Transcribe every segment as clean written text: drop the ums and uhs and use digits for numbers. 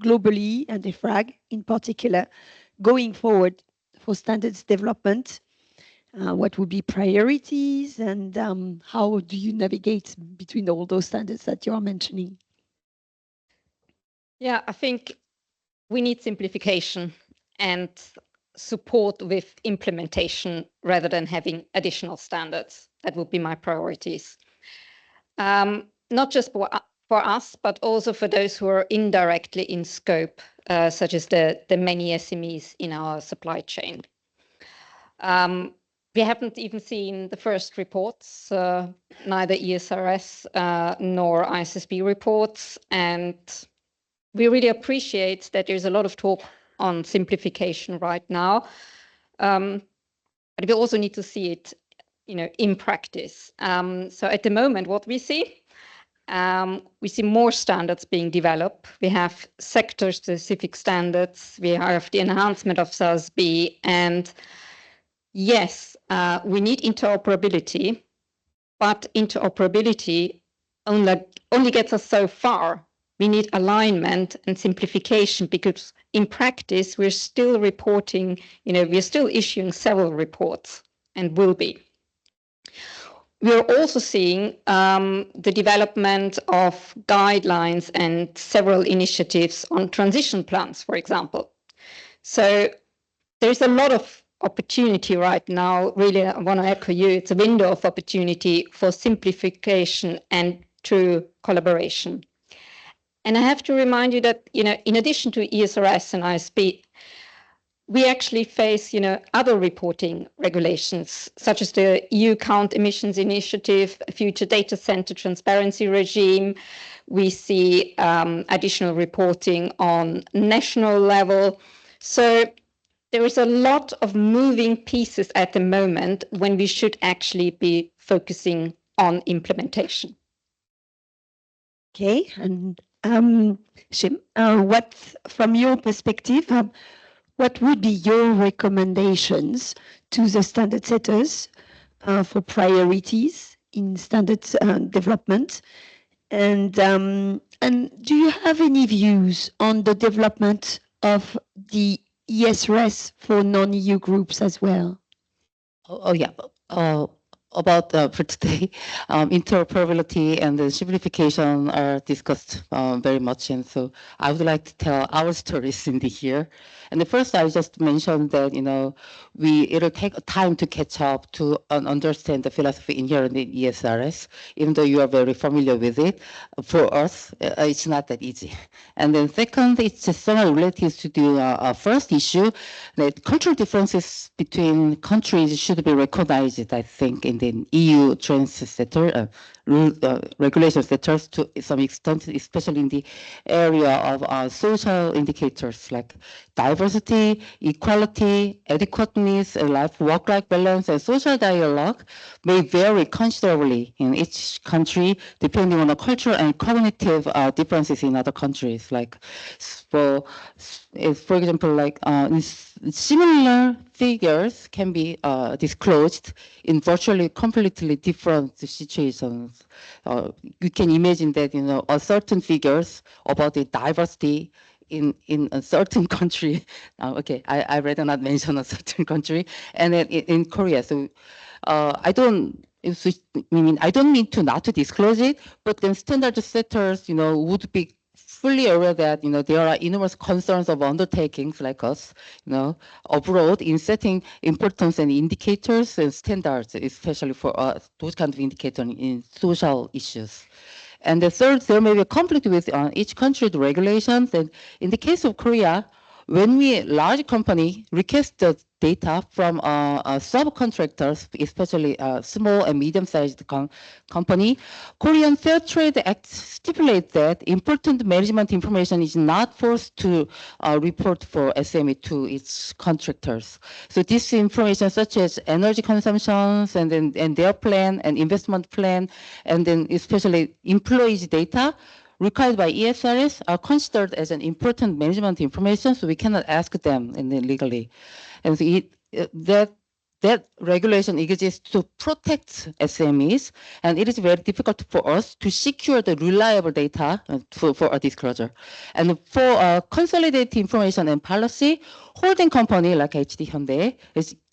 globally and EFRAG in particular, going forward for standards development? What would be priorities, and how do you navigate between all those standards that you are mentioning? Yeah, I think we need simplification and support with implementation rather than having additional standards. That would be my priorities. Not just for us, but also for those who are indirectly in scope, such as the many SMEs in our supply chain. We haven't even seen the first reports, neither ESRS nor ISSB reports, and we really appreciate that there's a lot of talk on simplification right now, but we also need to see it, in practice. So at the moment, what we see more standards being developed. We have sector-specific standards. We have the enhancement of SASB, and yes, we need interoperability, but interoperability only gets us so far. We need alignment and simplification, because in practice, we're still reporting, we're still issuing several reports and will be. We're also seeing the development of guidelines and several initiatives on transition plans, for example. So there's a lot of opportunity right now. Really, I want to echo you. It's a window of opportunity for simplification and true collaboration. And I have to remind you that, in addition to ESRS and ISB, we actually face, other reporting regulations, such as the EU Count Emissions Initiative, Future Data Center Transparency Regime. We see additional reporting on national level. So there is a lot of moving pieces at the moment when we should actually be focusing on implementation. Okay, and Shim, what, from your perspective, what would be your recommendations to the standard setters for priorities in standards development? And do you have any views on the development of the ESRS for non-EU groups as well? Oh yeah. About for today, interoperability and the simplification are discussed very much, and so I would like to tell our stories in here. And the first, I just mentioned that it'll take time to catch up to understand the philosophy inherent in ESRS, even though you are very familiar with it. For us, it's not that easy. And then second, it's just somewhat related to the first issue, that cultural differences between countries should be recognized, I think, in the EU trends sector, regulation sectors to some extent, especially in the area of social indicators like diversity, equality, adequateness, and work-life balance, and social dialogue may vary considerably in each country depending on the cultural and cognitive differences in other countries. Like, for example, like similar figures can be disclosed in virtually completely different situations. You can imagine that a certain figures about the diversity in a certain country. Okay, I rather not mention a certain country, and then in Korea. So I don't mean to not to disclose it, but then standard setters, would be fully aware that there are enormous concerns of undertakings like us, abroad in setting importance and indicators and standards, especially for those kind of indicators in social issues. And the third, there may be a conflict with each country's regulations. And in the case of Korea, when we large company request the data from subcontractors, especially small and medium-sized company, Korean Fair Trade Act stipulates that important management information is not forced to report for SME to its contractors. So this information, such as energy consumptions and their plan and investment plan, and then especially employees' data, required by ESRS are considered as an important management information, so we cannot ask them legally. And so that that regulation exists to protect SMEs, and it is very difficult for us to secure the reliable data for a disclosure. And for consolidated information and policy, holding company like HD Hyundai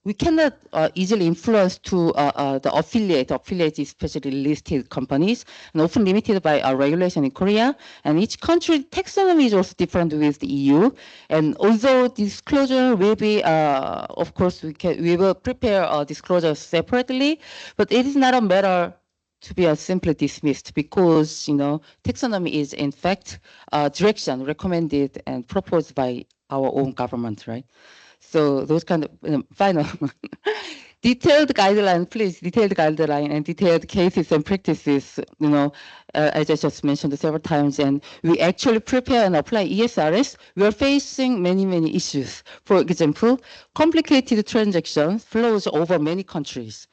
we cannot easily influence to the affiliates, especially listed companies, and often limited by regulation in Korea. And each country taxonomy is also different with the EU. And although disclosure will be, of course, we will prepare a disclosure separately, but it is not a matter to be simply dismissed because, taxonomy is in fact direction recommended and proposed by our own government, right? So those kind of final detailed guideline, please, detailed guideline and detailed cases and practices, as I just mentioned several times, and we actually prepare and apply ESRS, we are facing many, many issues. For example, complicated transactions flows over many countries.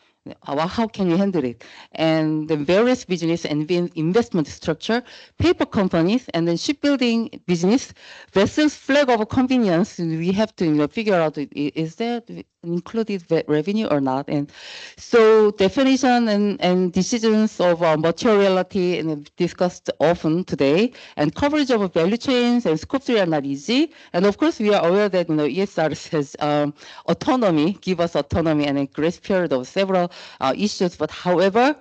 How can you handle it? And the various business and investment structure, paper companies, and then shipbuilding business, vessels flag of convenience, we have to figure out, is that included revenue or not? And so definition and decisions of materiality discussed often today, and coverage of value chains and scope 3 are not easy. And of course, we are aware that ESR has autonomy, give us autonomy and a grace period of several issues. But however,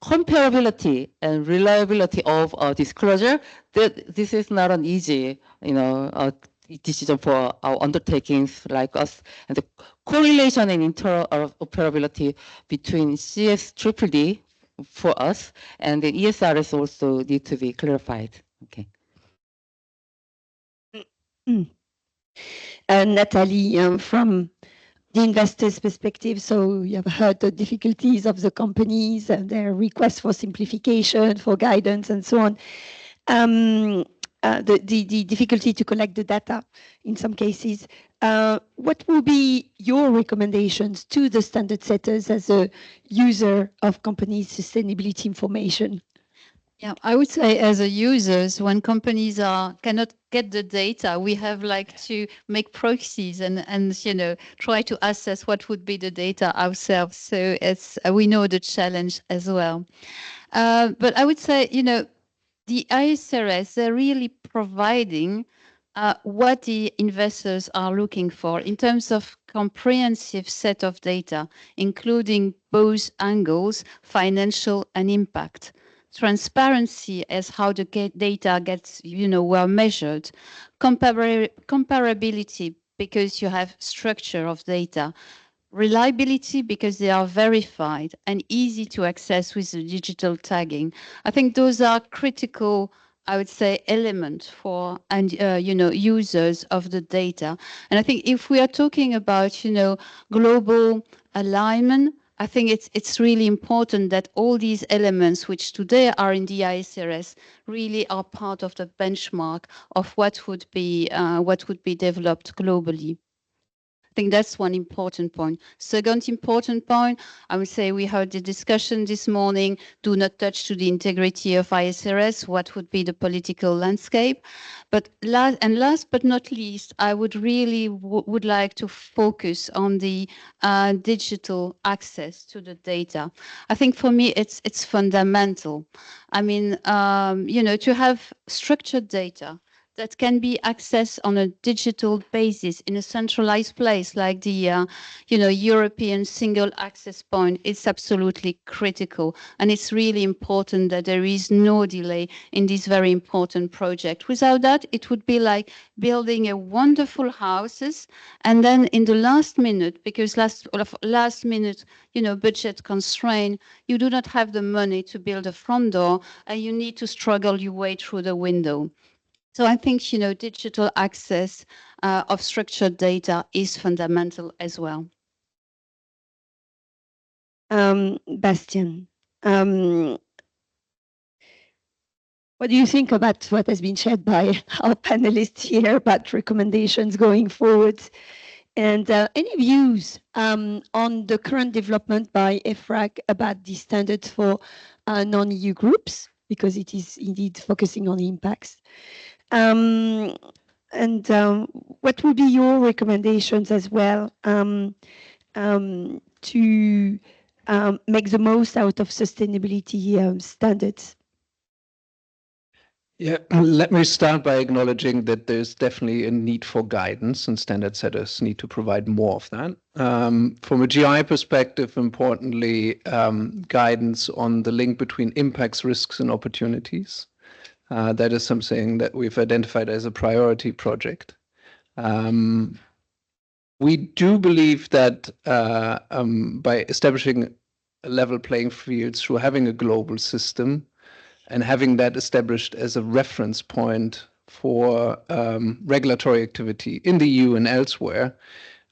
comparability and reliability of disclosure, this is not an easy, decision for our undertakings like us. And the correlation and interoperability between CSDDD for us and the ESRS also need to be clarified. Okay. Natalie, from the investor's perspective, so you have heard the difficulties of the companies and their requests for simplification, for guidance, and so on. The difficulty to collect the data in some cases. What will be your recommendations to the standard setters as a user of companies' sustainability information? Yeah, I would say as a users, when companies cannot get the data, we have to make proxies and try to assess what would be the data ourselves. So we know the challenge as well. But I would say, the ISRS, they're really providing what the investors are looking for in terms of comprehensive set of data, including both angles, financial and impact. Transparency as how the data gets, well measured. Comparability because you have structure of data. Reliability because they are verified and easy to access with the digital tagging. I think those are critical, I would say, elements for users of the data. And I think if we are talking about global alignment, I think it's really important that all these elements, which today are in the ISRS, really are part of the benchmark of what would be developed globally. I think that's one important point. Second important point, I would say we heard the discussion this morning, do not touch to the integrity of ISRS, what would be the political landscape. But last but not least, I would really would like to focus on the digital access to the data. I think for me, it's fundamental. I mean, to have structured data that can be accessed on a digital basis in a centralized place like the European single access point is absolutely critical. And it's really important that there is no delay in this very important project. Without that, it would be like building a wonderful houses and then in the last minute, because last minute, budget constraint, you do not have the money to build a front door and you need to struggle your way through the window. So I think, digital access of structured data is fundamental as well. Bastian, what do you think about what has been shared by our panelists here about recommendations going forward? And any views on the current development by EFRAG about the standards for non-EU groups, because it is indeed focusing on the impacts? And what would be your recommendations as well to make the most out of sustainability standards? Yeah, let me start by acknowledging that there's definitely a need for guidance, and standard setters need to provide more of that. From a GI perspective, importantly, guidance on the link between impacts, risks, and opportunities. That is something that we've identified as a priority project. We do believe that by establishing a level playing field through having a global system, and having that established as a reference point for regulatory activity in the EU and elsewhere,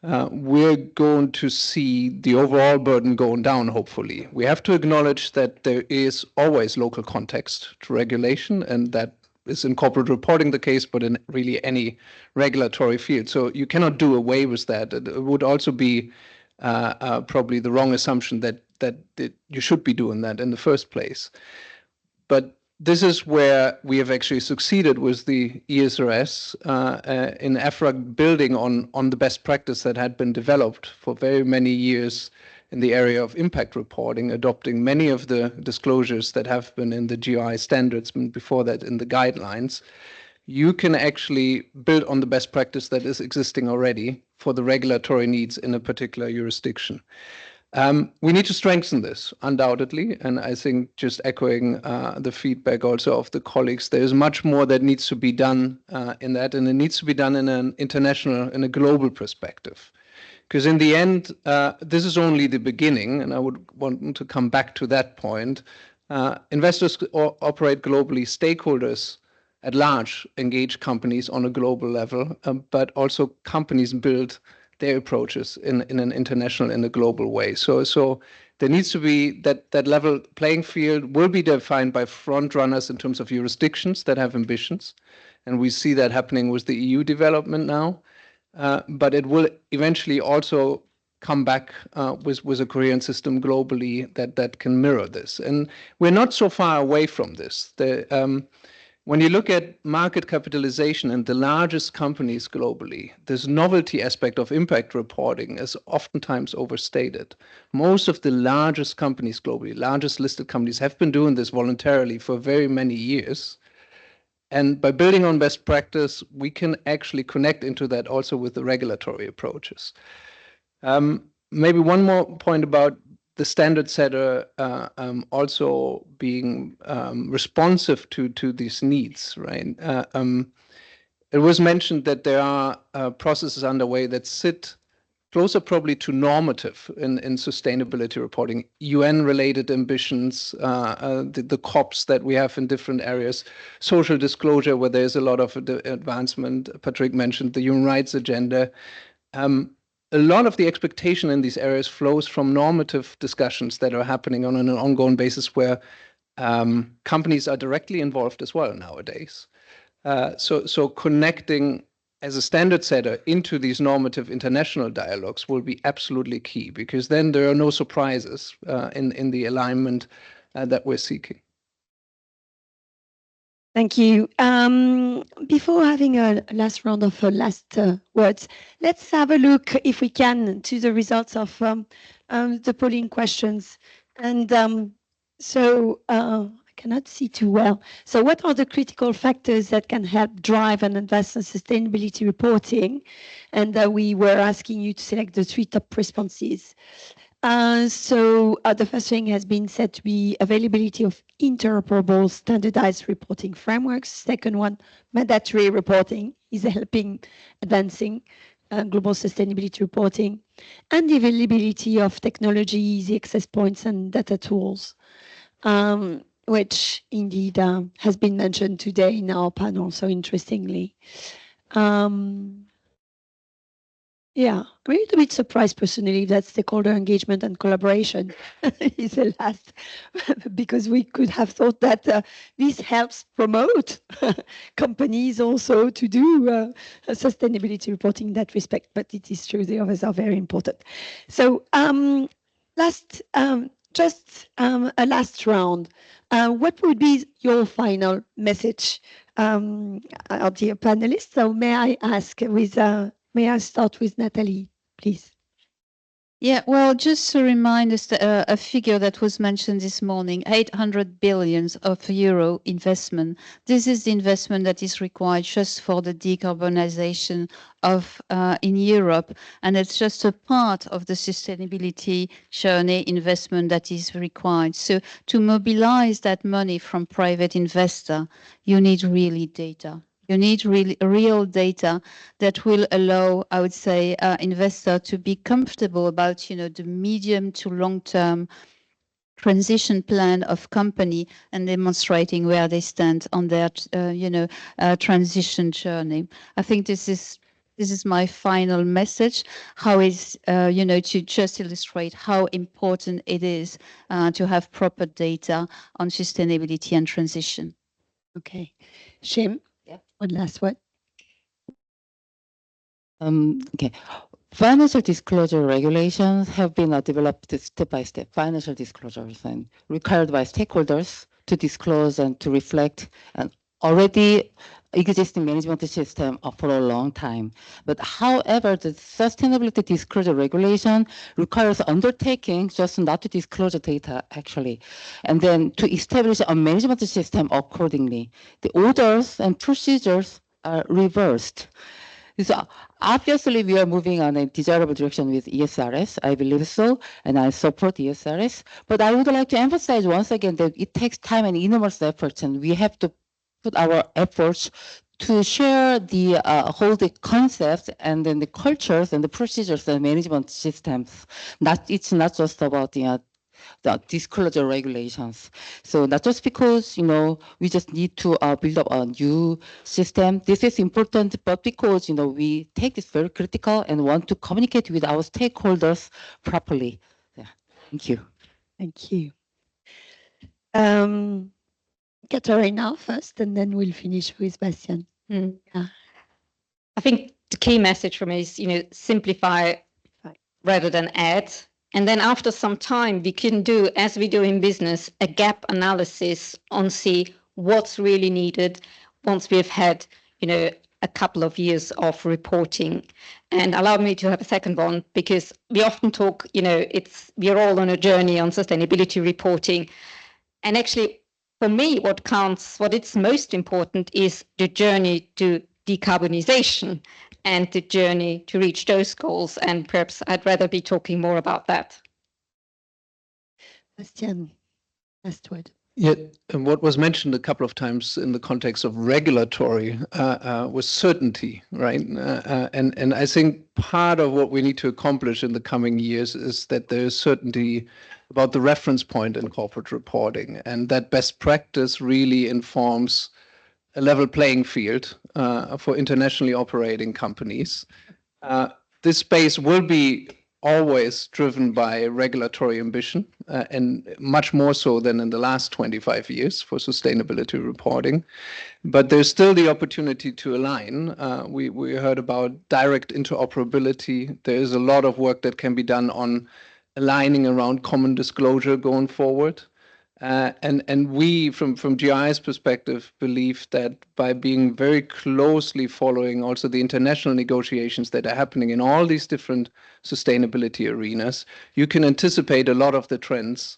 we're going to see the overall burden going down, hopefully. We have to acknowledge that there is always local context to regulation, and that is in corporate reporting the case, but in really any regulatory field. So you cannot do away with that. It would also be probably the wrong assumption that you should be doing that in the first place. But this is where we have actually succeeded with the ESRS in EFRAG, building on the best practice that had been developed for very many years in the area of impact reporting, adopting many of the disclosures that have been in the GI standards and before that in the guidelines. You can actually build on the best practice that is existing already for the regulatory needs in a particular jurisdiction. We need to strengthen this, undoubtedly, and I think just echoing the feedback also of the colleagues, there's much more that needs to be done in that, and it needs to be done in an international, in a global perspective. Because in the end, this is only the beginning, and I would want to come back to that point. Investors operate globally, stakeholders at large engage companies on a global level, but also companies build their approaches in an international, in a global way. So there needs to be that level playing field will be defined by front runners in terms of jurisdictions that have ambitions. And we see that happening with the EU development now. But it will eventually also come back with a Korean system globally that can mirror this. And we're not so far away from this. When you look at market capitalization and the largest companies globally, this novelty aspect of impact reporting is oftentimes overstated. Most of the largest companies globally, largest listed companies, have been doing this voluntarily for very many years. And by building on best practice, we can actually connect into that also with the regulatory approaches. Maybe one more point about the standard setter also being responsive to these needs, right? It was mentioned that there are processes underway that sit closer probably to normative in sustainability reporting, UN-related ambitions, the COPs that we have in different areas, social disclosure where there's a lot of advancement. Patrick mentioned the human rights agenda. A lot of the expectation in these areas flows from normative discussions that are happening on an ongoing basis where companies are directly involved as well nowadays. So connecting as a standard setter into these normative international dialogues will be absolutely key, because then there are no surprises in the alignment that we're seeking. Thank you. Before having a last round of last words, let's have a look, if we can, to the results of the polling questions. And so I cannot see too well. So what are the critical factors that can help drive and invest in sustainability reporting? And we were asking you to select the 3 top responses. So the first thing has been said to be availability of interoperable standardized reporting frameworks. Second one, mandatory reporting is helping advancing global sustainability reporting, and the availability of technology, easy access points and data tools, which indeed has been mentioned today in our panel, so interestingly. Yeah, I'm a little bit surprised personally that stakeholder engagement and collaboration is the last, because we could have thought that this helps promote companies also to do sustainability reporting in that respect, but it is true, the others are very important. So just a last round. What would be your final message, our dear panelists? So may I ask with... May I start with Nathalie, please? Yeah, well, just to remind us a figure that was mentioned this morning, 800 billions of euro investment. This is the investment that is required just for the decarbonization of in Europe, and it's just a part of the sustainability journey investment that is required. So to mobilize that money from private investor, you need really data. You need really real data that will allow, I would say, investor to be comfortable about, the medium to long term transition plan of company and demonstrating where they stand on their, transition journey. I think this is my final message. How is, to just illustrate how important it is to have proper data on sustainability and transition. Okay. Shim, one last one. Okay. Financial disclosure regulations have been developed step by step. Financial disclosures and required by stakeholders to disclose and to reflect an already existing management system for a long time. But however, the sustainability disclosure regulation requires undertaking just not to disclose the data actually, and then to establish a management system accordingly. The orders and procedures are reversed. So obviously, we are moving on a desirable direction with ESRS. I believe so, and I support ESRS. But I would like to emphasize once again that it takes time and enormous efforts, and we have to put our efforts to share the whole the concepts and then the cultures and the procedures and management systems. It's not just about the disclosure regulations. So not just because, we just need to build up a new system. This is important, but because, we take this very critical and want to communicate with our stakeholders properly. Yeah. Thank you. Thank you. Katarina first, and then we'll finish with Bastian. Yeah. I think the key message for me is, simplify rather than add. And then after some time, we can do, as we do in business, a gap analysis on see what's really needed once we've had, a couple of years of reporting. And allow me to have a second one, because we often talk, we're all on a journey on sustainability reporting. And actually, for me, what counts, what it's most important is the journey to decarbonization and the journey to reach those goals. And perhaps I'd rather be talking more about that. Bastian, last word. Yeah, and what was mentioned a couple of times in the context of regulatory was certainty, right? And I think part of what we need to accomplish in the coming years is that there is certainty about the reference point in corporate reporting, and that best practice really informs a level playing field for internationally operating companies. This space will be always driven by regulatory ambition, and much more so than in the last 25 years for sustainability reporting. But there's still the opportunity to align. We heard about direct interoperability. There is a lot of work that can be done on aligning around common disclosure going forward. And we, from GI's perspective, believe that by being very closely following also the international negotiations that are happening in all these different sustainability arenas, you can anticipate a lot of the trends.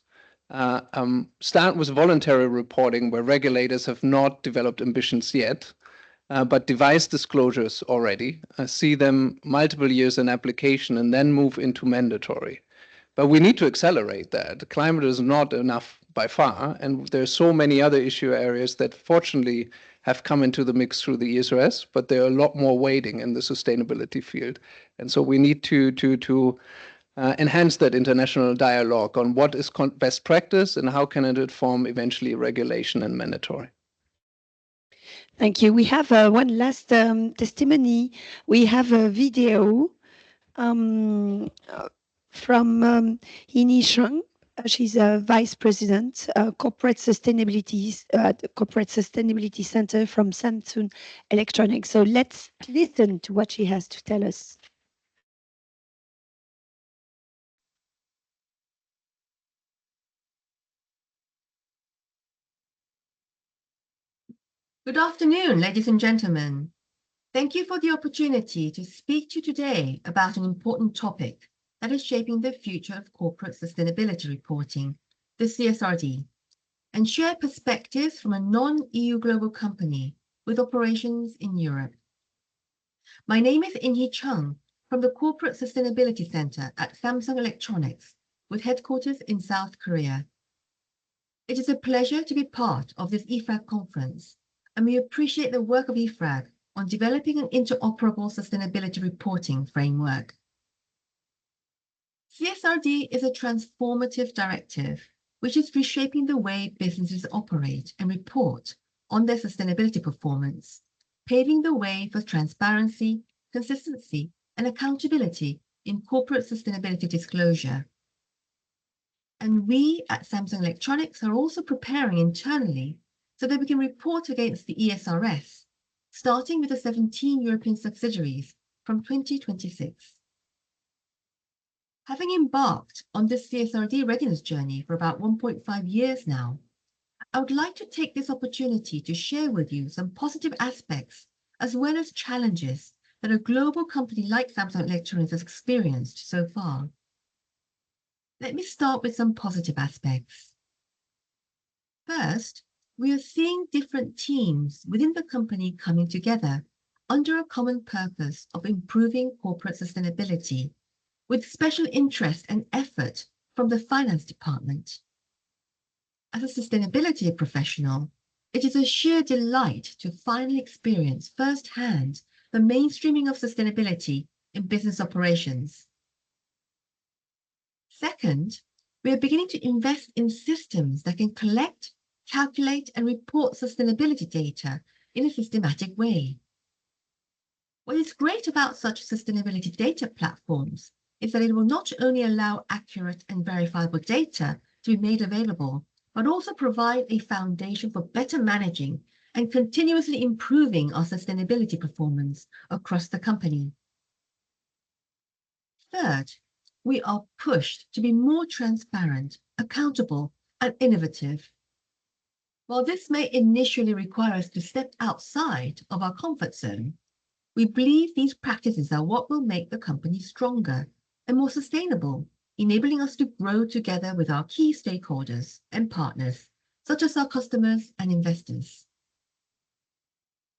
Start with voluntary reporting, where regulators have not developed ambitions yet, but device disclosures already. See them multiple years in application and then move into mandatory. But we need to accelerate that. Climate is not enough by far, and there's so many other issue areas that fortunately have come into the mix through the ESRS, but there are a lot more waiting in the sustainability field. And so we need to enhance that international dialogue on what is best practice and how can it inform eventually regulation and mandatory. Thank you. We have one last testimony. We have a video from Ini Sheng. She's a vice president, corporate sustainability center from Samsung Electronics. So let's listen to what she has to tell us. Good afternoon, ladies and gentlemen. Thank you for the opportunity to speak to you today about an important topic, that is shaping the future of corporate sustainability reporting, the CSRD, and share perspectives from a non-EU global company with operations in Europe. My name is In-hee Chung from the Corporate Sustainability Center at Samsung Electronics, with headquarters in South Korea. It is a pleasure to be part of this EFRAG conference, and we appreciate the work of EFRAG on developing an interoperable sustainability reporting framework. CSRD is a transformative directive which is reshaping the way businesses operate and report on their sustainability performance, paving the way for transparency, consistency, and accountability in corporate sustainability disclosure. And we at Samsung Electronics are also preparing internally so that we can report against the ESRS, starting with the 17 European subsidiaries from 2026. Having embarked on this CSRD readiness journey for about 1.5 years now, I would like to take this opportunity to share with you some positive aspects as well as challenges that a global company like Samsung Electronics has experienced so far. Let me start with some positive aspects. First, we are seeing different teams within the company coming together under a common purpose of improving corporate sustainability, with special interest and effort from the finance department. As a sustainability professional, it is a sheer delight to finally experience firsthand the mainstreaming of sustainability in business operations. Second, we are beginning to invest in systems that can collect, calculate, and report sustainability data in a systematic way. What is great about such sustainability data platforms is that it will not only allow accurate and verifiable data to be made available, but also provide a foundation for better managing and continuously improving our sustainability performance across the company. Third, we are pushed to be more transparent, accountable, and innovative. While this may initially require us to step outside of our comfort zone, we believe these practices are what will make the company stronger and more sustainable, enabling us to grow together with our key stakeholders and partners, such as our customers and investors.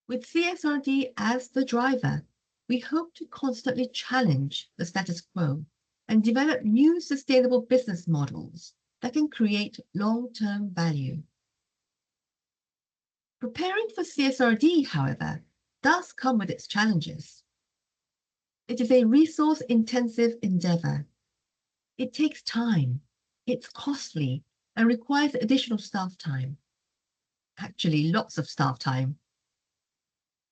With CSRD as the driver, we hope to constantly challenge the status quo and develop new sustainable business models that can create long-term value. Preparing for CSRD, however, does come with its challenges. It is a resource-intensive endeavor. It takes time, it's costly, and requires additional staff time. Actually, lots of staff time.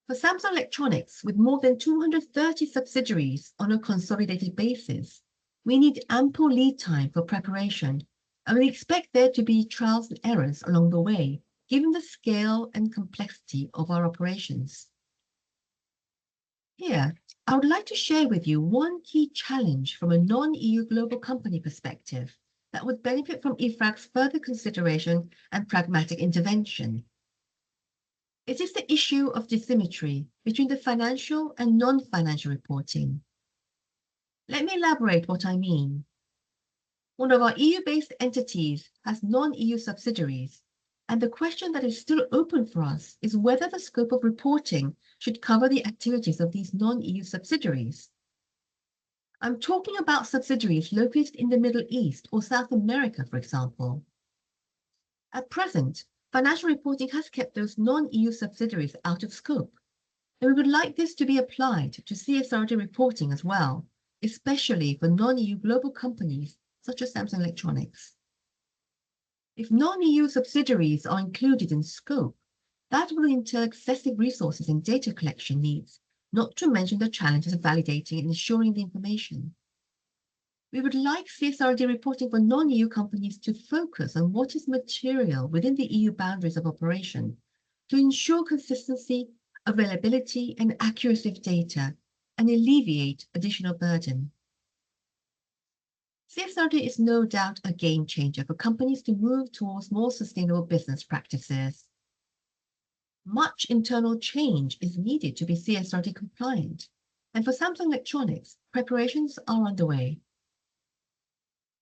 For Samsung Electronics, with more than 230 subsidiaries on a consolidated basis, we need ample lead time for preparation, and we expect there to be trials and errors along the way, given the scale and complexity of our operations. Here, I would like to share with you one key challenge from a non-EU global company perspective that would benefit from EFRAG's further consideration and pragmatic intervention. It is the issue of dissymmetry between the financial and non-financial reporting. Let me elaborate what I mean. One of our EU-based entities has non-EU subsidiaries, and the question that is still open for us is whether the scope of reporting should cover the activities of these non-EU subsidiaries. I'm talking about subsidiaries located in the Middle East or South America, for example. At present, financial reporting has kept those non-EU subsidiaries out of scope, and we would like this to be applied to CSRD reporting as well, especially for non-EU global companies such as Samsung Electronics. If non-EU subsidiaries are included in scope, that will entail excessive resources and data collection needs, not to mention the challenges of validating and ensuring the information. We would like CSRD reporting for non-EU companies to focus on what is material within the EU boundaries of operation to ensure consistency, availability, and accuracy of data, and alleviate additional burden. CSRD is no doubt a game changer for companies to move towards more sustainable business practices. Much internal change is needed to be CSRD compliant, and for Samsung Electronics, preparations are underway.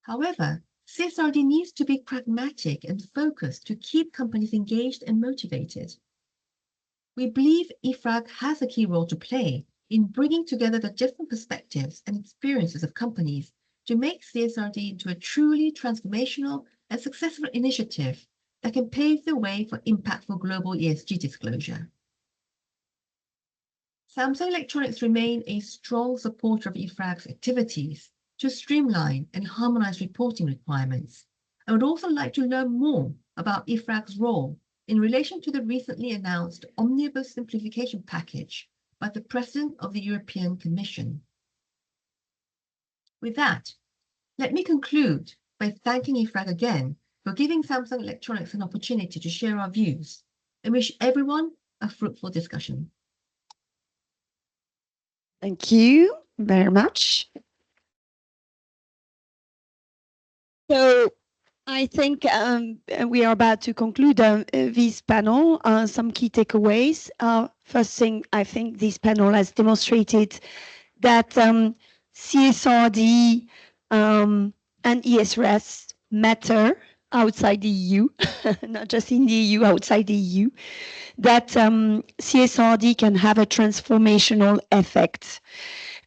However, CSRD needs to be pragmatic and focused to keep companies engaged and motivated. We believe EFRAG has a key role to play in bringing together the different perspectives and experiences of companies to make CSRD into a truly transformational and successful initiative that can pave the way for impactful global ESG disclosure. Samsung Electronics remain a strong supporter of EFRAG's activities to streamline and harmonize reporting requirements. I would also like to learn more about EFRAG's role in relation to the recently announced Omnibus Simplification Package by the President of the European Commission. With that, let me conclude by thanking EFRAG again for giving Samsung Electronics an opportunity to share our views and wish everyone a fruitful discussion. Thank you very much. So I think we are about to conclude this panel. Some key takeaways. First thing, I think this panel has demonstrated that CSRD and ESRS matter outside the EU, not just in the EU, outside the EU, that CSRD can have a transformational effect.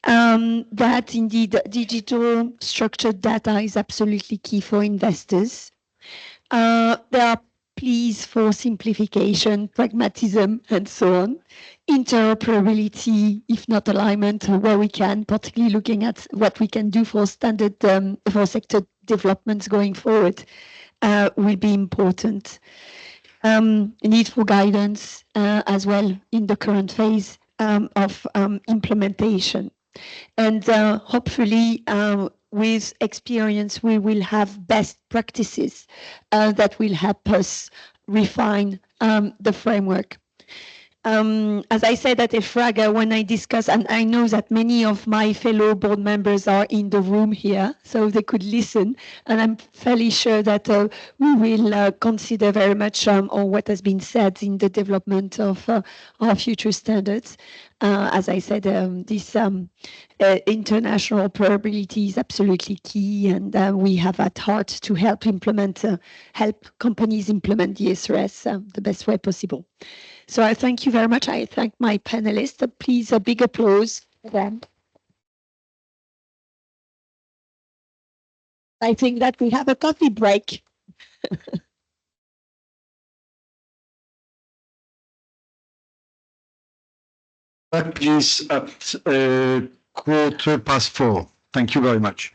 That indeed digital structured data is absolutely key for investors. There are pleas for simplification, pragmatism, and so on. Interoperability, if not alignment, where we can, particularly looking at what we can do for standard for sector developments going forward, will be important. Need for guidance as well in the current phase of implementation. And hopefully, with experience, we will have best practices that will help us refine the framework. As I said at EFRAG, when I discuss, and I know that many of my fellow board members are in the room here, so they could listen, and I'm fairly sure that we will consider very much on what has been said in the development of our future standards. As I said, this international operability is absolutely key, and we have at heart to help help companies implement the ESRS the best way possible. So I thank you very much. I thank my panelists. Please, a big applause for them. I think that we have a coffee break. Please at 4:15. Thank you very much.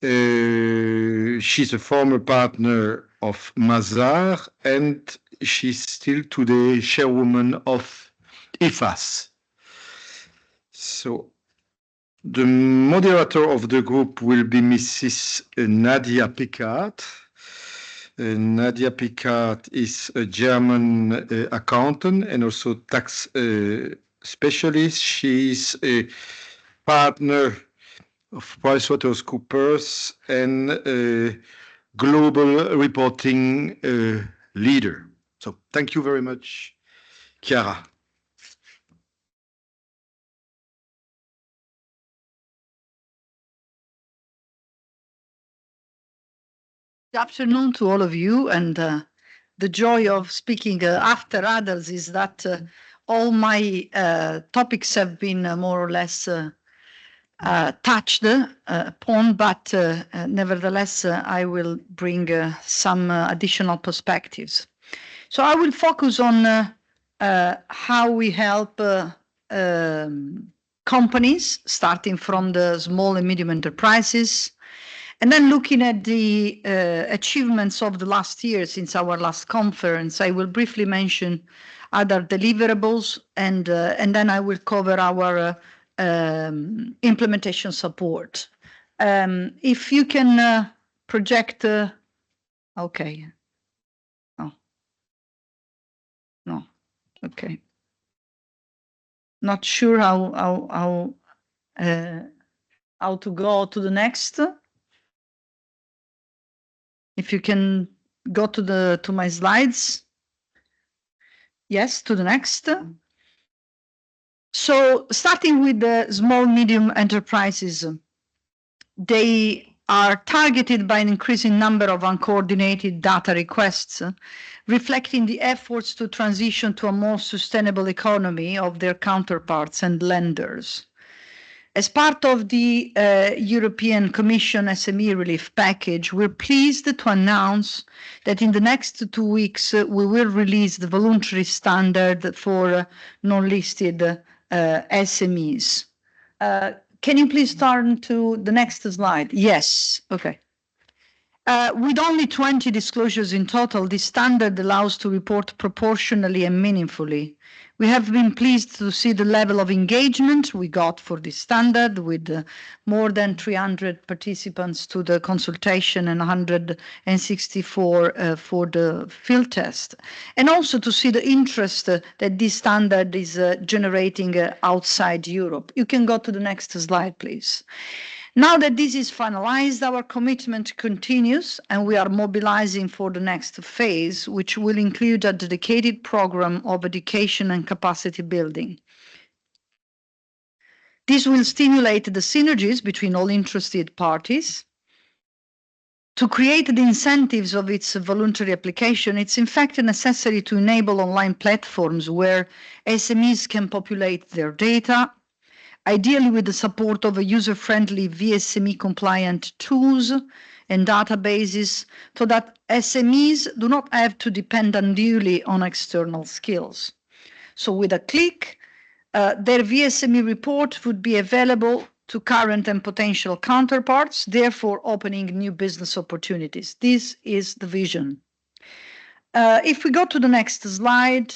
She's a former partner of Mazar, and she's still today chairwoman of IFAS. So the moderator of the group will be Mrs. Nadia Picard. Nadia Picard is a German accountant and also tax specialist. She's a partner of PricewaterhouseCoopers and global reporting leader. So thank you very much, Chiara. Good afternoon to all of you, and the joy of speaking after others is that all my topics have been more or less touched upon, but nevertheless I will bring some additional perspectives. So I will focus on how we help companies, starting from the small and medium enterprises, and then looking at the achievements of the last year since our last conference. I will briefly mention other deliverables, and then I will cover our implementation support. If you can project, okay. Oh, no, okay. Not sure how to go to the next. If you can go to my slides. Yes, to the next. So starting with the small, medium enterprises, they are targeted by an increasing number of uncoordinated data requests, reflecting the efforts to transition to a more sustainable economy of their counterparts and lenders. As part of the European Commission SME relief package, we're pleased to announce that in the next 2 weeks, we will release the voluntary standard for non-listed SMEs. Can you please turn to the next slide? Yes, okay. With only 20 disclosures in total, this standard allows to report proportionally and meaningfully. We have been pleased to see the level of engagement we got for this standard, with more than 300 participants to the consultation and 164 for the field test. And also to see the interest that this standard is generating outside Europe. You can go to the next slide, please. Now that this is finalized, our commitment continues, and we are mobilizing for the next phase, which will include a dedicated program of education and capacity building. This will stimulate the synergies between all interested parties. To create the incentives of its voluntary application, it's in fact necessary to enable online platforms where SMEs can populate their data, ideally with the support of a user-friendly VSME-compliant tools and databases, so that SMEs do not have to depend unduly on external skills. So with a click, their VSME report would be available to current and potential counterparts, therefore opening new business opportunities. This is the vision. If we go to the next slide,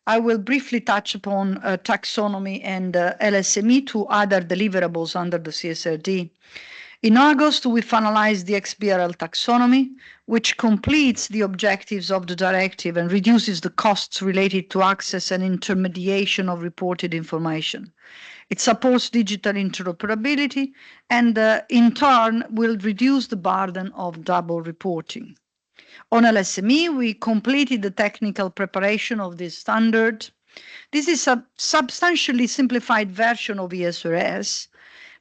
I will briefly touch upon taxonomy and LSME, two other deliverables under the CSRD. In August, we finalized the XBRL taxonomy, which completes the objectives of the directive and reduces the costs related to access and intermediation of reported information. It supports digital interoperability and in turn will reduce the burden of double reporting. On LSME, we completed the technical preparation of this standard. This is a substantially simplified version of ESRS,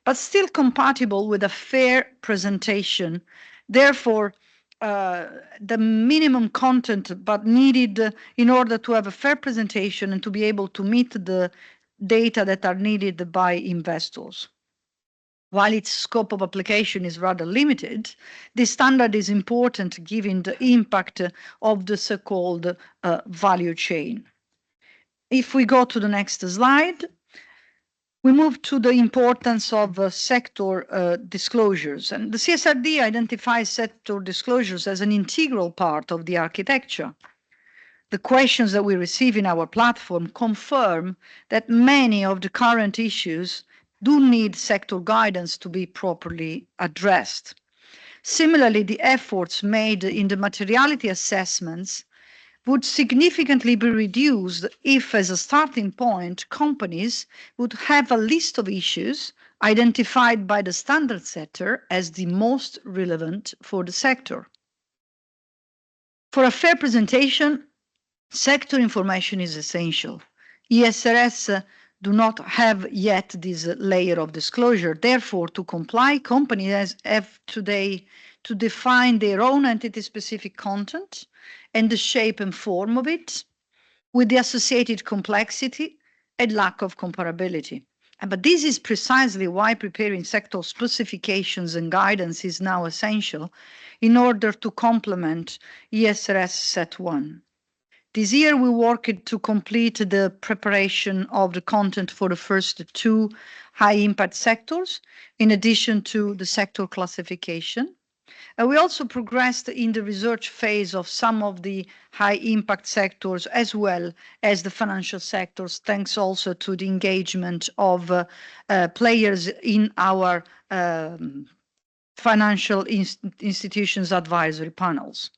but still compatible with a fair presentation. Therefore, the minimum content but needed in order to have a fair presentation and to be able to meet the data that are needed by investors. While its scope of application is rather limited, this standard is important given the impact of the so-called value chain. If we go to the next slide, We move to the importance of sector disclosures, and the CSRD identifies sector disclosures as an integral part of the architecture. The questions that we receive in our platform confirm that many of the current issues do need sector guidance to be properly addressed. Similarly, the efforts made in the materiality assessments would significantly be reduced if, as a starting point, companies would have a list of issues identified by the standard setter as the most relevant for the sector. For a fair presentation, sector information is essential. ESRS do not have yet this layer of disclosure. Therefore, to comply, companies have today to define their own entity-specific content and the shape and form of it, with the associated complexity and lack of comparability. But this is precisely why preparing sector specifications and guidance is now essential in order to complement ESRS Set 1. This year, we worked to complete the preparation of the content for the first two high-impact sectors, in addition to the sector classification. We also progressed in the research phase of some of the high-impact sectors, as well as the financial sectors, thanks also to the engagement of players in our financial institutions advisory panels.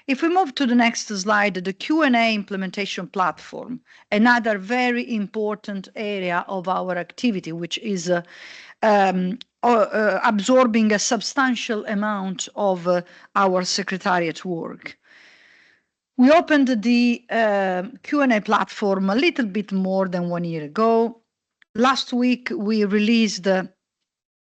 If we move to the next slide, the Q&A implementation platform, another very important area of our activity, which is absorbing a substantial amount of our secretariat work. We opened the Q&A platform a little bit more than 1 year ago. Last week, we released the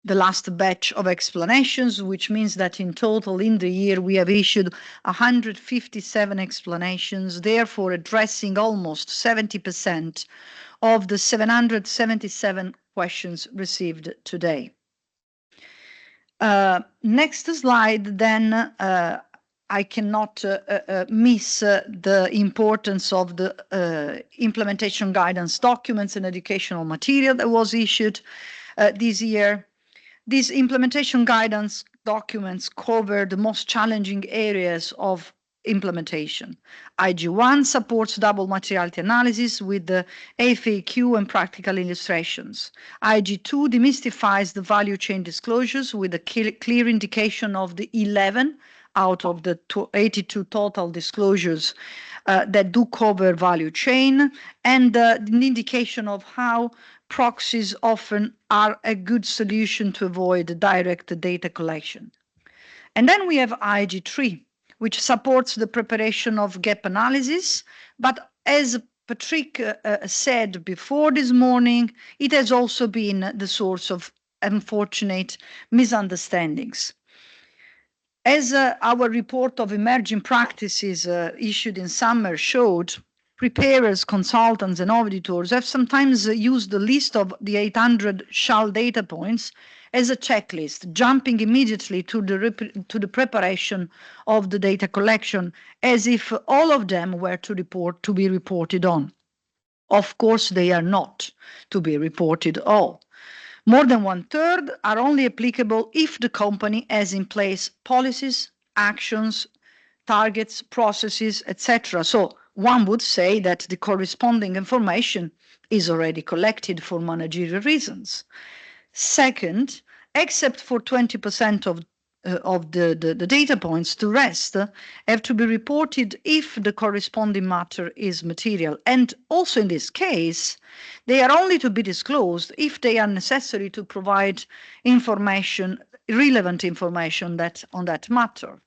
last batch of explanations, which means that in total in the year we have issued 157 explanations, therefore addressing almost 70% of the 777 questions received today. Next slide, then I cannot miss the importance of the implementation guidance documents and educational material that was issued this year. These implementation guidance documents cover the most challenging areas of implementation. IG1 supports double materiality analysis with the FAQ and practical illustrations. IG2 demystifies the value chain disclosures with a clear indication of the 11 out of the 82 total disclosures that do cover value chain, and an indication of how proxies often are a good solution to avoid direct data collection. And then we have IG3, which supports the preparation of gap analysis, but as Patrick said before this morning, it has also been the source of unfortunate misunderstandings. As our report of emerging practices issued in summer showed, preparers, consultants, and auditors have sometimes used the list of the 800 shall data points as a checklist, jumping immediately to the preparation of the data collection, as if all of them were to be reported on. Of course, they are not to be reported all. More than 1/3 are only applicable if the company has in place policies, actions, targets, processes, etc. So one would say that the corresponding information is already collected for managerial reasons. Second, except for 20% of the data points, the rest have to be reported if the corresponding matter is material. And also in this case, they are only to be disclosed if they are necessary to provide information, relevant information on that matter.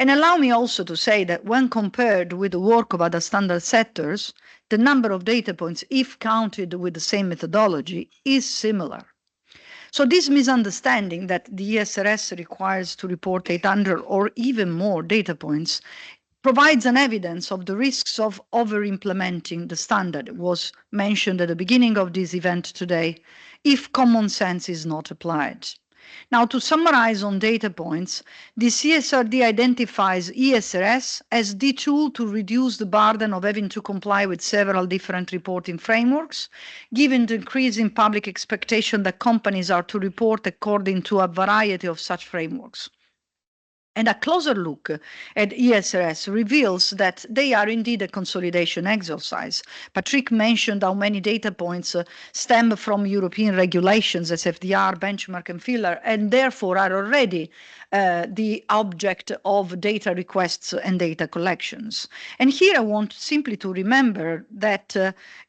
And allow me also to say that when compared with the work of other standard setters, the number of data points, if counted with the same methodology, is similar. So this misunderstanding that the ESRS requires to report 800 or even more data points provides an evidence of the risks of over-implementing the standard. It was mentioned at the beginning of this event today, if common sense is not applied. Now, to summarize on data points, the CSRD identifies ESRS as the tool to reduce the burden of having to comply with several different reporting frameworks, given the increasing public expectation that companies are to report according to a variety of such frameworks. And a closer look at ESRS reveals that they are indeed a consolidation exercise. Patrick mentioned how many data points stem from European regulations, SFDR, benchmark, and filler, and therefore are already the object of data requests and data collections. And here I want simply to remember that,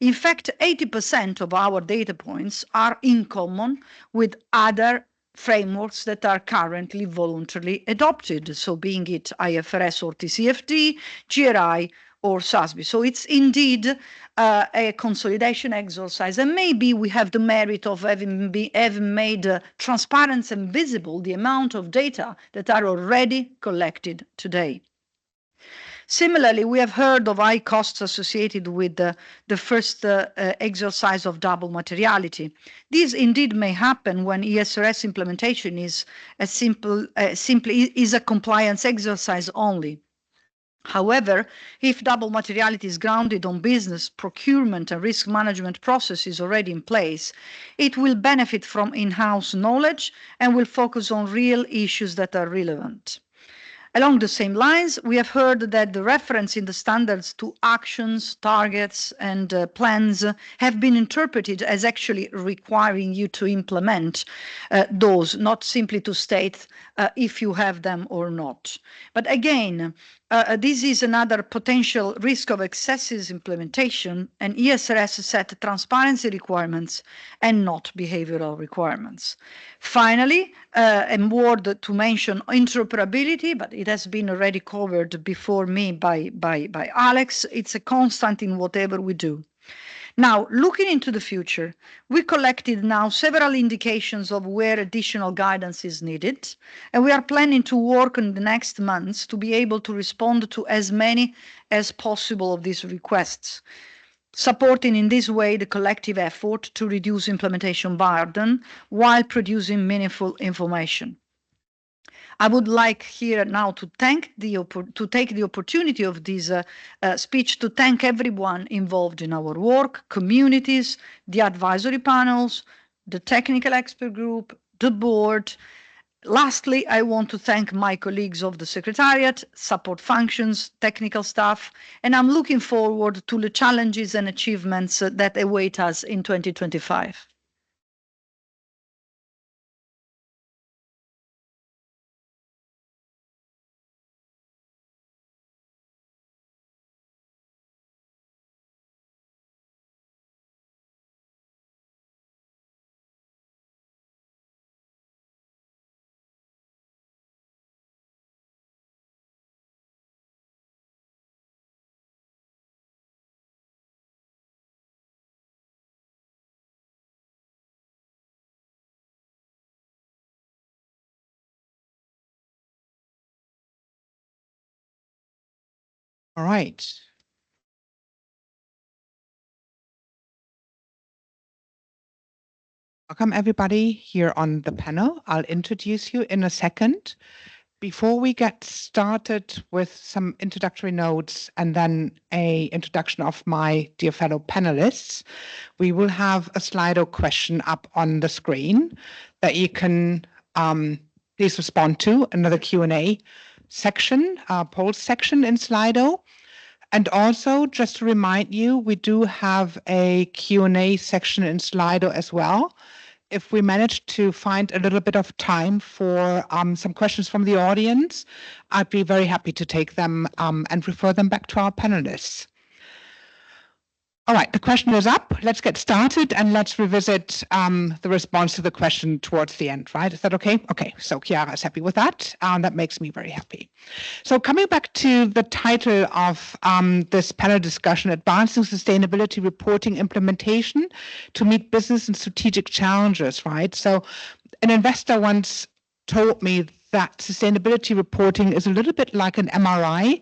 in fact, 80% of our data points are in common with other frameworks that are currently voluntarily adopted, so being it IFRS or TCFD, GRI, or SASB. So it's indeed a consolidation exercise, and maybe we have the merit of having made transparent and visible the amount of data that are already collected today. Similarly, we have heard of high costs associated with the first exercise of double materiality. This indeed may happen when ESRS implementation is simply a compliance exercise only. However, if double materiality is grounded on business, procurement, and risk management processes already in place, it will benefit from in-house knowledge and will focus on real issues that are relevant. Along the same lines, we have heard that the reference in the standards to actions, targets, and plans have been interpreted as actually requiring you to implement those, not simply to state if you have them or not. But again, this is another potential risk of excessive implementation, and ESRS set transparency requirements and not behavioral requirements. Finally, a word to mention interoperability, but it has been already covered before me by Alex. It's a constant in whatever we do. Now, looking into the future, we collected now several indications of where additional guidance is needed, and we are planning to work in the next months to be able to respond to as many as possible of these requests, supporting in this way the collective effort to reduce implementation burden while producing meaningful information. I would like here now to take the opportunity of this speech to thank everyone involved in our work, communities, the advisory panels, the technical expert group, the board. Lastly, I want to thank my colleagues of the Secretariat, support functions, technical staff, and I'm looking forward to the challenges and achievements that await us in 2025. All right. Welcome everybody here on the panel. I'll introduce you in a second. Before we get started with some introductory notes and then an introduction of my dear fellow panelists, we will have a Slido question up on the screen that you can please respond to, another Q&A section, poll section in Slido. And also, just to remind you, we do have a Q&A section in Slido as well. If we manage to find a little bit of time for some questions from the audience, I'd be very happy to take them and refer them back to our panelists. All right, the question is up. Let's get started and let's revisit the response to the question towards the end, right? Is that okay? Okay, so Chiara is happy with that. That makes me very happy. So coming back to the title of this panel discussion, Advancing Sustainability Reporting Implementation to Meet Business and Strategic Challenges, right? So an investor once told me that sustainability reporting is a little bit like an MRI.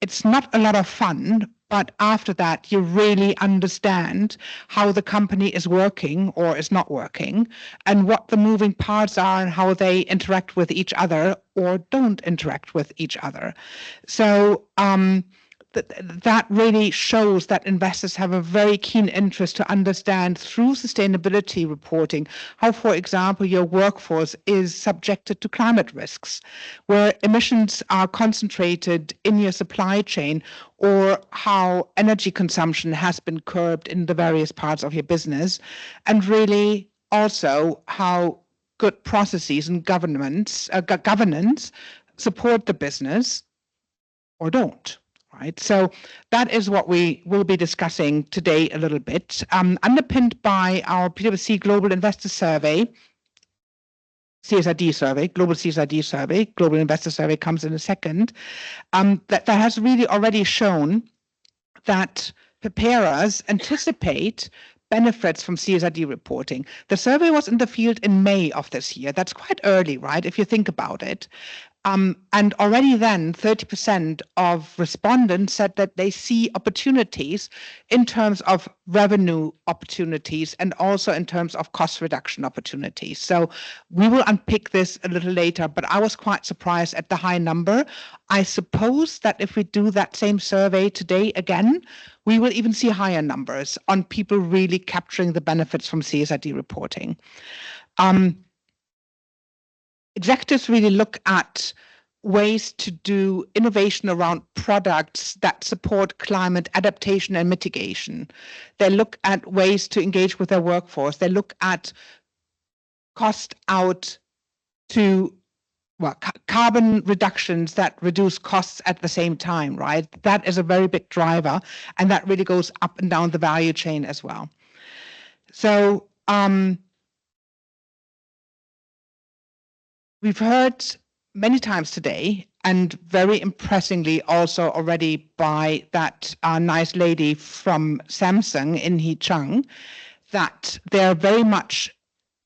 It's not a lot of fun, But after that, you really understand how the company is working or is not working, and what the moving parts are and how they interact with each other or don't interact with each other. So that really shows that investors have a very keen interest to understand through sustainability reporting how, for example, your workforce is subjected to climate risks, where emissions are concentrated in your supply chain, or how energy consumption has been curbed in the various parts of your business, and really also how good processes and governance support the business or don't. Right. So that is what we will be discussing today a little bit, underpinned by our PwC Global Investor Survey, CSRD survey, Global CSRD survey, Global Investor Survey comes in a second, that has really already shown that preparers anticipate benefits from CSRD reporting. The survey was in the field in May of this year. That's quite early, right, if you think about it. And already then 30% of respondents said that they see opportunities in terms of revenue opportunities and also in terms of cost reduction opportunities. So we will unpick this a little later, but I was quite surprised at the high number. I suppose that if we do that same survey today again, we will even see higher numbers on people really capturing the benefits from CSRD reporting. Executives really look at ways to do innovation around products that support climate adaptation and mitigation. They look at ways to engage with their workforce. They look at cost out to carbon reductions that reduce costs at the same time, right? That is a very big driver, and that really goes up and down the value chain as well. So we've heard many times today, and very impressively also already by that nice lady from Samsung, In-hee Chung, that they're very much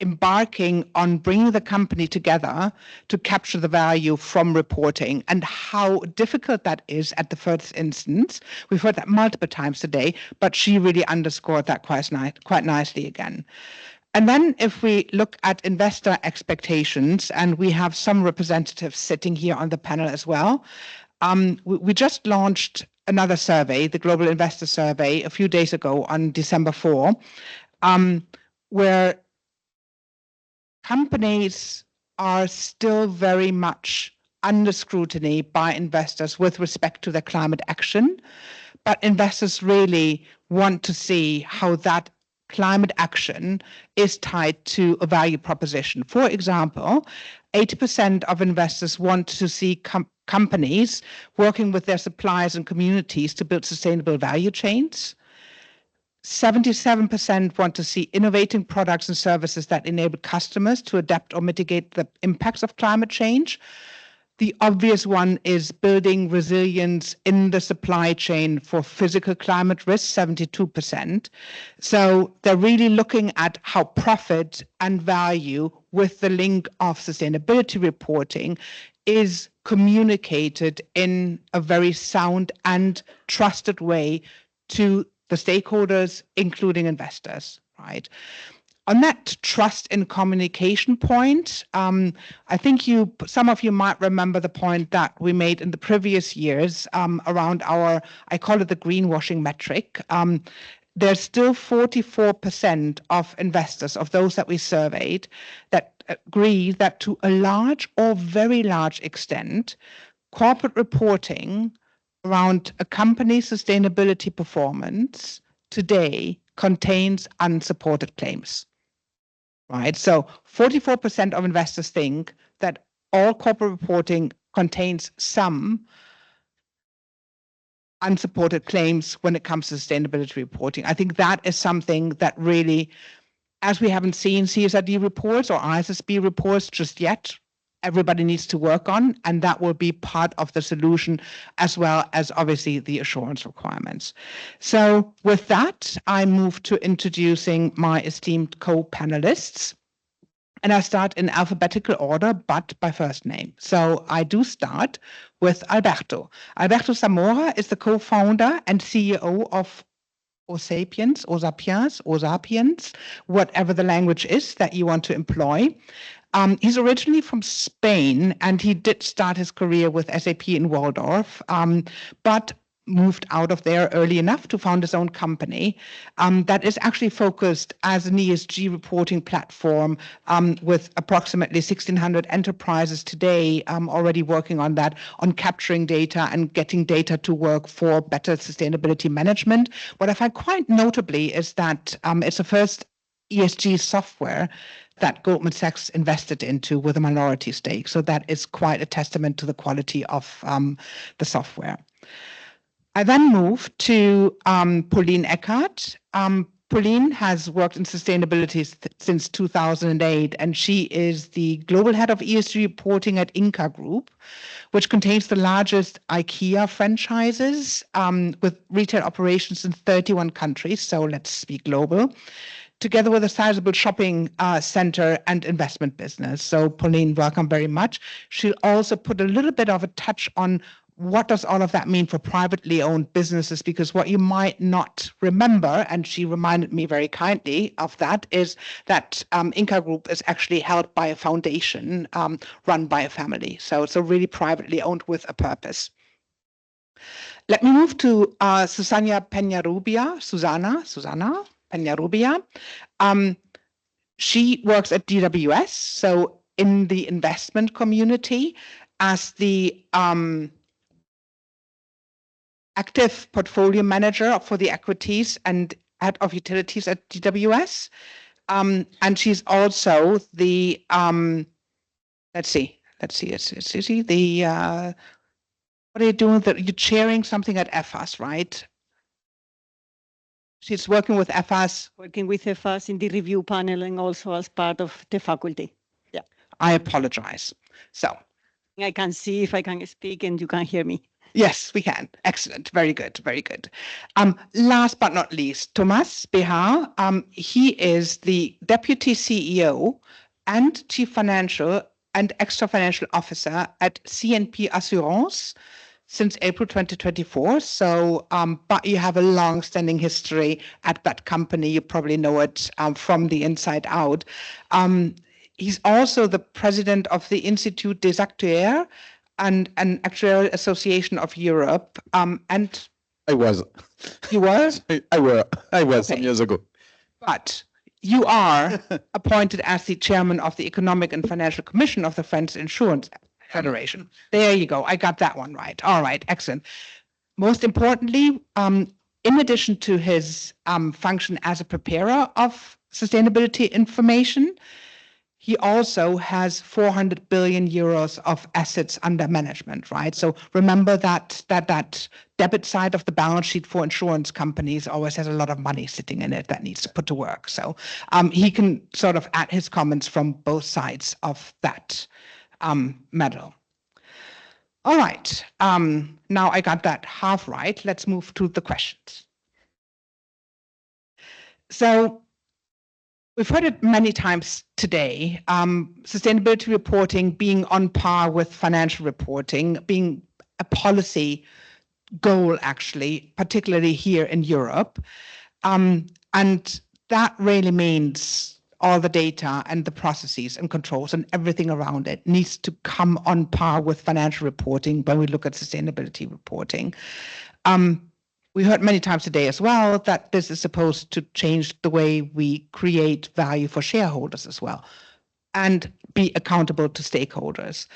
embarking on bringing the company together to capture the value from reporting, and how difficult that is at the first instance. We've heard that multiple times today, but she really underscored that quite nicely again. And then if we look at investor expectations, and we have some representatives sitting here on the panel as well, we just launched another survey, the Global Investor Survey, a few days ago on December 4, where companies are still very much under scrutiny by investors with respect to their climate action, but investors really want to see how that climate action is tied to a value proposition. For example, 80% of investors want to see companies working with their suppliers and communities to build sustainable value chains. 77% want to see innovating products and services that enable customers to adapt or mitigate the impacts of climate change. The obvious one is building resilience in the supply chain for physical climate risk, 72%. So they're really looking at how profit and value with the link of sustainability reporting is communicated in a very sound and trusted way to the stakeholders, including investors, right? On that trust and communication point, I think some of you might remember the point that we made in the previous years around I call it the greenwashing metric. There's still 44% of investors, of those that we surveyed, that agree that to a large or very large extent, corporate reporting around a company's sustainability performance today contains unsupported claims. Right, so 44% of investors think that all corporate reporting contains some unsupported claims when it comes to sustainability reporting. I think that is something that really, as we haven't seen CSRD reports or ISSB reports just yet, everybody needs to work on, and that will be part of the solution, as well as obviously the assurance requirements. So with that, I move to introducing my esteemed co-panelists. And I start in alphabetical order, but by first name. So I do start with Alberto. Alberto Zamora is the co-founder and CEO of Sapiens, whatever the language is that you want to employ. He's originally from Spain, and he did start his career with SAP in Waldorf, but moved out of there early enough to found his own company that is actually focused as an ESG reporting platform with approximately 1,600 enterprises today already working on that, on capturing data and getting data to work for better sustainability management. What I find quite notably is that it's the first ESG software that Goldman Sachs invested into with a minority stake. So that is quite a testament to the quality of the software. I then moved to Pauline Eckert. Pauline has worked in sustainability since 2008, and she is the global head of ESG reporting at Inca Group, which contains the largest IKEA franchises with retail operations in 31 countries. So let's speak global, together with a sizable shopping center and investment business. So Pauline, welcome very much. She'll also put a little bit of a touch on what does all of that mean for privately owned businesses? Because what you might not remember, and she reminded me very kindly of that, is that Inca Group is actually held by a foundation run by a family. So it's really privately owned with a purpose. Let me move to Susana Peñarrubia. Susana Peñarrubia. She works at DWS, so in the investment community as the active portfolio manager for the equities and head of utilities at DWS. And she's also the, let's see, the, what are you doing? You're chairing something at EFAS, right? She's working with EFAS. Working with EFAS in the review panel and also as part of the faculty. Yeah. I apologize. So I can see if I can speak and you can hear me. Yes, we can. Excellent. Very good. Very good. Last but not least, Thomas Behar. He is the Deputy CEO and Chief Financial and Extra Financial Officer at CNP Assurance since April 2024. So, but you have a long-standing history at that company. You probably know it from the inside out. He's also the president of the Institut des Actuaires and an Actuarial Association of Europe. And I was. You were? I was Okay. some years ago. But you are appointed as the chairman of the Economic and Financial Commission of the French Insurance Federation. There you go. I got that one right. All right. Excellent. Most importantly, in addition to his function as a preparer of sustainability information, he also has 400 billion euros of assets under management, right? So remember that debit side of the balance sheet for insurance companies always has a lot of money sitting in it that needs to put to work. So he can sort of add his comments from both sides of that medal. All right. Now I got that half right. Let's move to the questions. So we've heard it many times today, sustainability reporting being on par with financial reporting, being a policy goal, actually, particularly here in Europe. And that really means all the data and the processes and controls and everything around it needs to come on par with financial reporting when we look at sustainability reporting. We heard many times today as well that this is supposed to change the way we create value for shareholders as well and be accountable to stakeholders.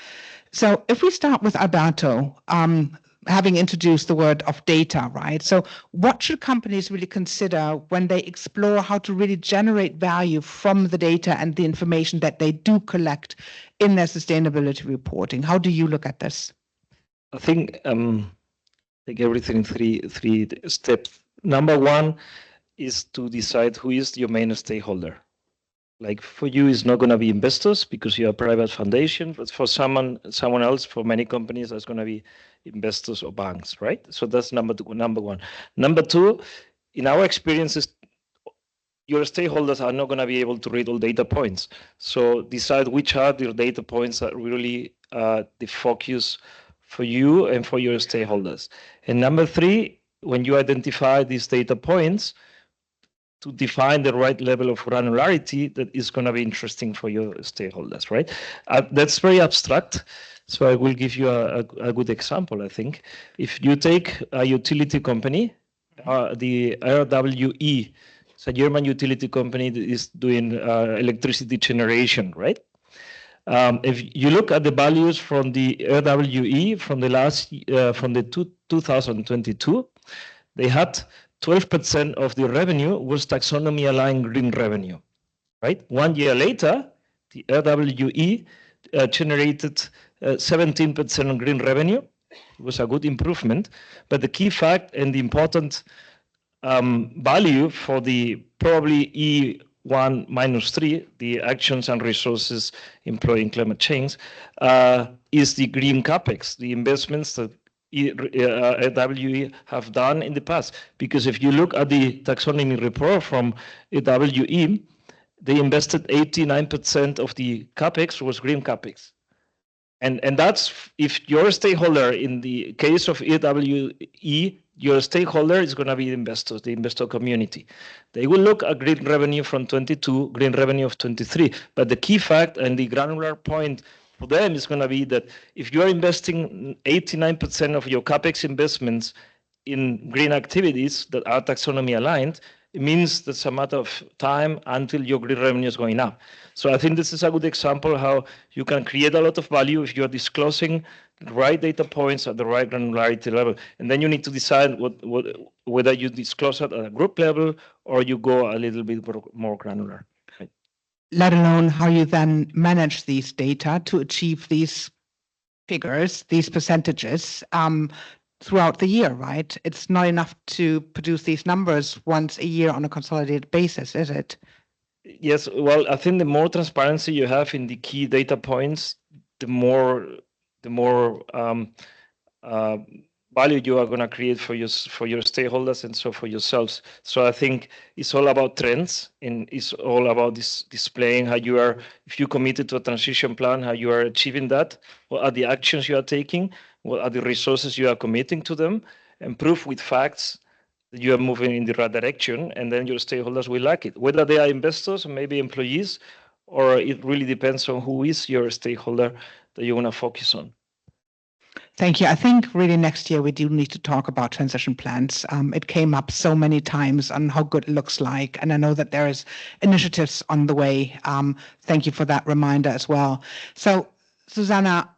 So if we start with Alberto, having introduced the word of data, right? So what should companies really consider when they explore how to really generate value from the data and the information that they do collect in their sustainability reporting? How do you look at this? I think take everything in three steps. Number one is to decide who is your main stakeholder. Like for you, it's not going to be investors because you're a private foundation, but for someone else, for many companies, that's going to be investors or banks, right? So that's number one. Number two, in our experiences, your stakeholders are not going to be able to read all data points. So decide which are the data points that really the focus for you and for your stakeholders. And number three, when you identify these data points, to define the right level of granularity that is going to be interesting for your stakeholders, right? That's very abstract. So I will give you a good example, I think. If you take a utility company, the RWE, it's a German utility company that is doing electricity generation, right? If you look at the values from the RWE from the last, from the 2022, they had 12% of the revenue was taxonomy aligned green revenue, right? 1 year later, the RWE generated 17% green revenue. It was a good improvement, but the key fact and the important value for the probably E1 minus 3, the actions and resources employed in climate change, is the green capex, the investments that WE have done in the past. Because if you look at the taxonomy report from WE, they invested 89% of the capex was green capex. And that's if your stakeholder, in the case of EWE, your stakeholder is going to be the investors, the investor community. They will look at green revenue from 22, green revenue of 23. But the key fact and the granular point for them is going to be that if you are investing 89% of your CapEx investments in green activities that are taxonomy aligned, it means that's a matter of time until your green revenue is going up. So I think this is a good example how you can create a lot of value if you're disclosing the right data points at the right granularity level. And then you need to decide whether you disclose it at a group level or you go a little bit more granular. Right? Let alone how you then manage these data to achieve these figures, these percentages, throughout the year, right? It's not enough to produce these numbers once a year on a consolidated basis, is it? Yes, well, I think the more transparency you have in the key data points, the more value you are going to create for your stakeholders and so for yourselves. So I think it's all about trends, and it's all about displaying how you are, if you committed to a transition plan, how you are achieving that, what are the actions you are taking, what are the resources you are committing to them, and proof with facts that you are moving in the right direction, and then your stakeholders will like it. Whether they are investors or maybe employees, or it really depends on who is your stakeholder that you want to focus on. Thank you. I think really next year we do need to talk about transition plans. It came up so many times on how good it looks like, and I know that there is initiatives on the way. Thank you for that reminder as well. So, Susanna,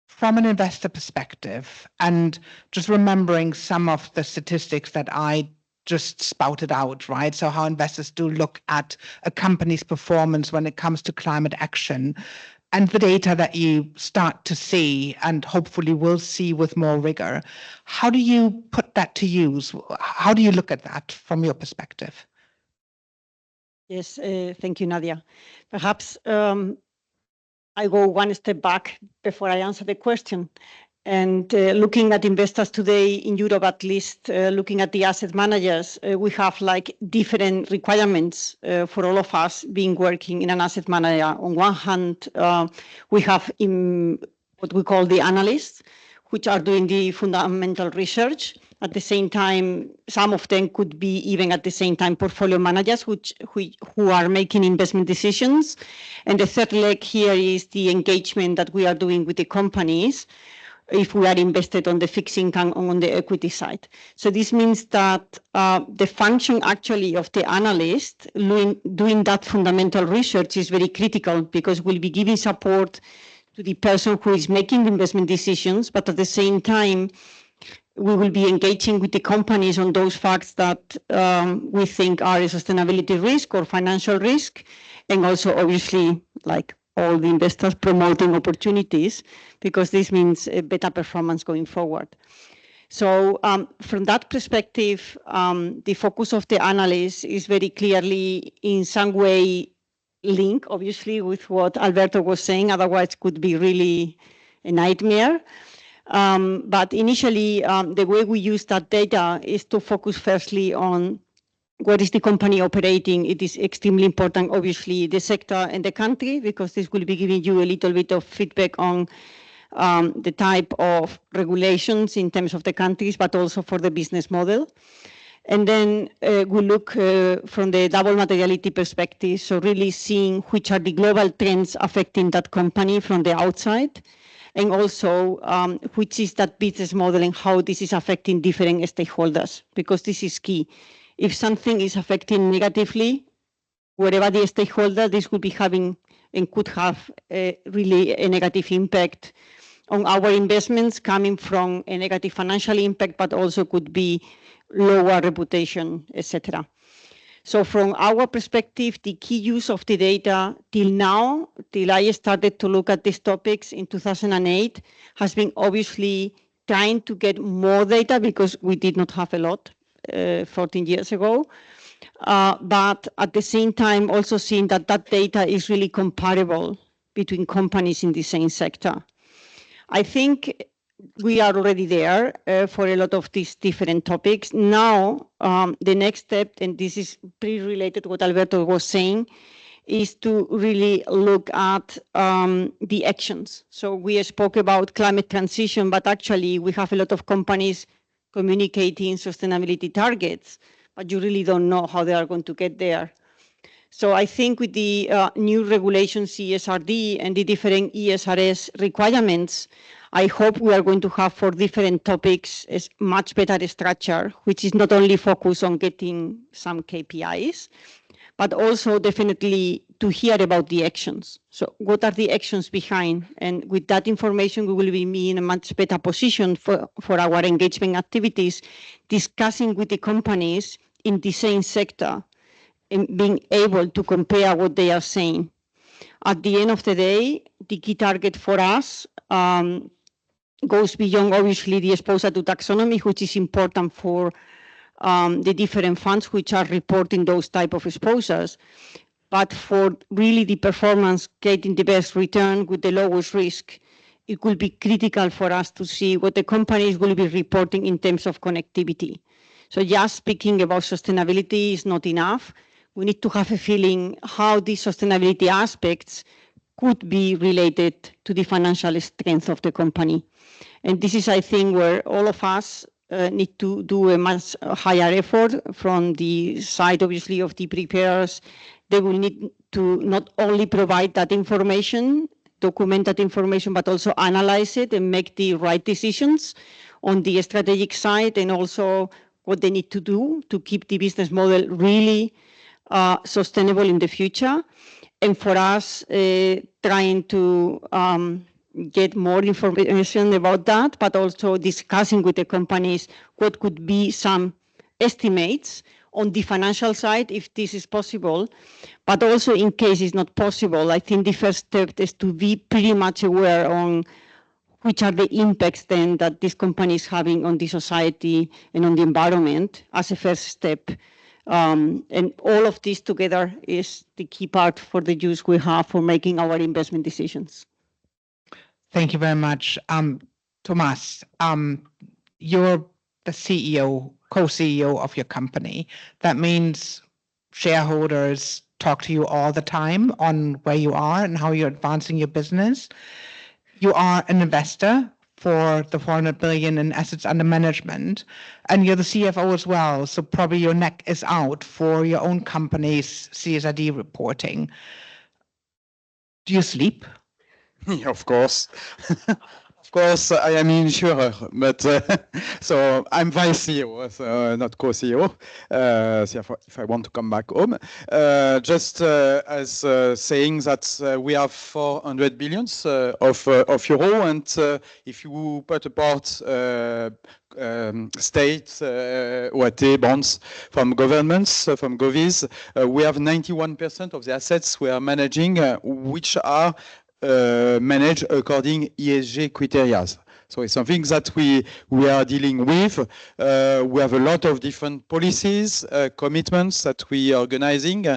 from an investor perspective, and just remembering some of the statistics that I just spouted out, right? So how investors do look at a company's performance when it comes to climate action, and the data that you start to see and hopefully will see with more rigor. How do you put that to use? How do you look at that from your perspective? Yes, thank you, Nadia. Perhaps I go one step back before I answer the question. And looking at investors today in Europe, at least looking at the asset managers, we have like different requirements for all of us being working in an asset manager. On one hand, we have what we call the analysts, which are doing the fundamental research. At the same time, some of them could be even at the same time portfolio managers who are making investment decisions. And the third leg here is the engagement that we are doing with the companies if we are invested on the fixed income on the equity side. So this means that the function actually of the analyst doing that fundamental research is very critical, because we'll be giving support to the person who is making the investment decisions, but at the same time, we will be engaging with the companies on those facts that we think are a sustainability risk or financial risk, and also obviously like all the investors promoting opportunities, because this means a better performance going forward. So from that perspective, the focus of the analyst is very clearly in some way linked, obviously, with what Alberto was saying, otherwise it could be really a nightmare. But initially, the way we use that data is to focus firstly on what is the company operating? It is extremely important, obviously, the sector and the country, because this will be giving you a little bit of feedback on the type of regulations in terms of the countries, but also for the business model. And then we look from the double materiality perspective, so really seeing which are the global trends affecting that company from the outside, and also which is that business model and how this is affecting different stakeholders, because this is key. If something is affecting negatively, wherever the stakeholder, this could be having and could have really a negative impact on our investments coming from a negative financial impact, but also could be lower reputation, etc. So from our perspective, the key use of the data till now, till I started to look at these topics in 2008, has been obviously trying to get more data because we did not have a lot 14 years ago. But at the same time, also seeing that that data is really comparable between companies in the same sector. I think we are already there for a lot of these different topics. Now, the next step, and this is pretty related to what Alberto was saying, is to really look at the actions. So we spoke about climate transition, but actually we have a lot of companies communicating sustainability targets, but you really don't know how they are going to get there. So I think with the new regulation CSRD and the different ESRS requirements, I hope we are going to have for different topics a much better structure, which is not only focused on getting some KPIs, but also definitely to hear about the actions. So what are the actions behind? And with that information, we will be in a much better position for our engagement activities, discussing with the companies in the same sector and being able to compare what they are saying. At the end of the day, the key target for us goes beyond, obviously, the exposure to taxonomy, which is important for the different funds which are reporting those type of exposures. But for really the performance, getting the best return with the lowest risk, it will be critical for us to see what the companies will be reporting in terms of connectivity. So just speaking about sustainability is not enough. We need to have a feeling how these sustainability aspects could be related to the financial strength of the company. And this is, I think, where all of us need to do a much higher effort from the side, obviously, of the preparers. They will need to not only provide that information, document that information, but also analyze it and make the right decisions on the strategic side, and also what they need to do to keep the business model really sustainable in the future. And for us, trying to get more information about that, but also discussing with the companies what could be some estimates on the financial side, if this is possible. But also in case it's not possible, I think the first step is to be pretty much aware on which are the impacts then that this company is having on the society and on the environment as a first step. And all of this together is the key part for the use we have for making our investment decisions. Thank you very much. Tomas, you're the CEO, co-CEO of your company. That means shareholders talk to you all the time on where you are and how you're advancing your business. You are an investor for the 400 billion in assets under management, and you're the CFO as well, so probably your neck is out for your own company's CSRD reporting. Do you sleep? Of course. Of course, I am insurer, but so I'm vice CEO, so not co-CEO. So if I want to come back home, just as saying that we have 400 billions of euro, and if you put apart state OAT bonds from governments, from govies, we have 91% of the assets we are managing, which are managed according ESG criteria. So it's something that we are dealing with. We have a lot of different policies, commitments that we are organizing,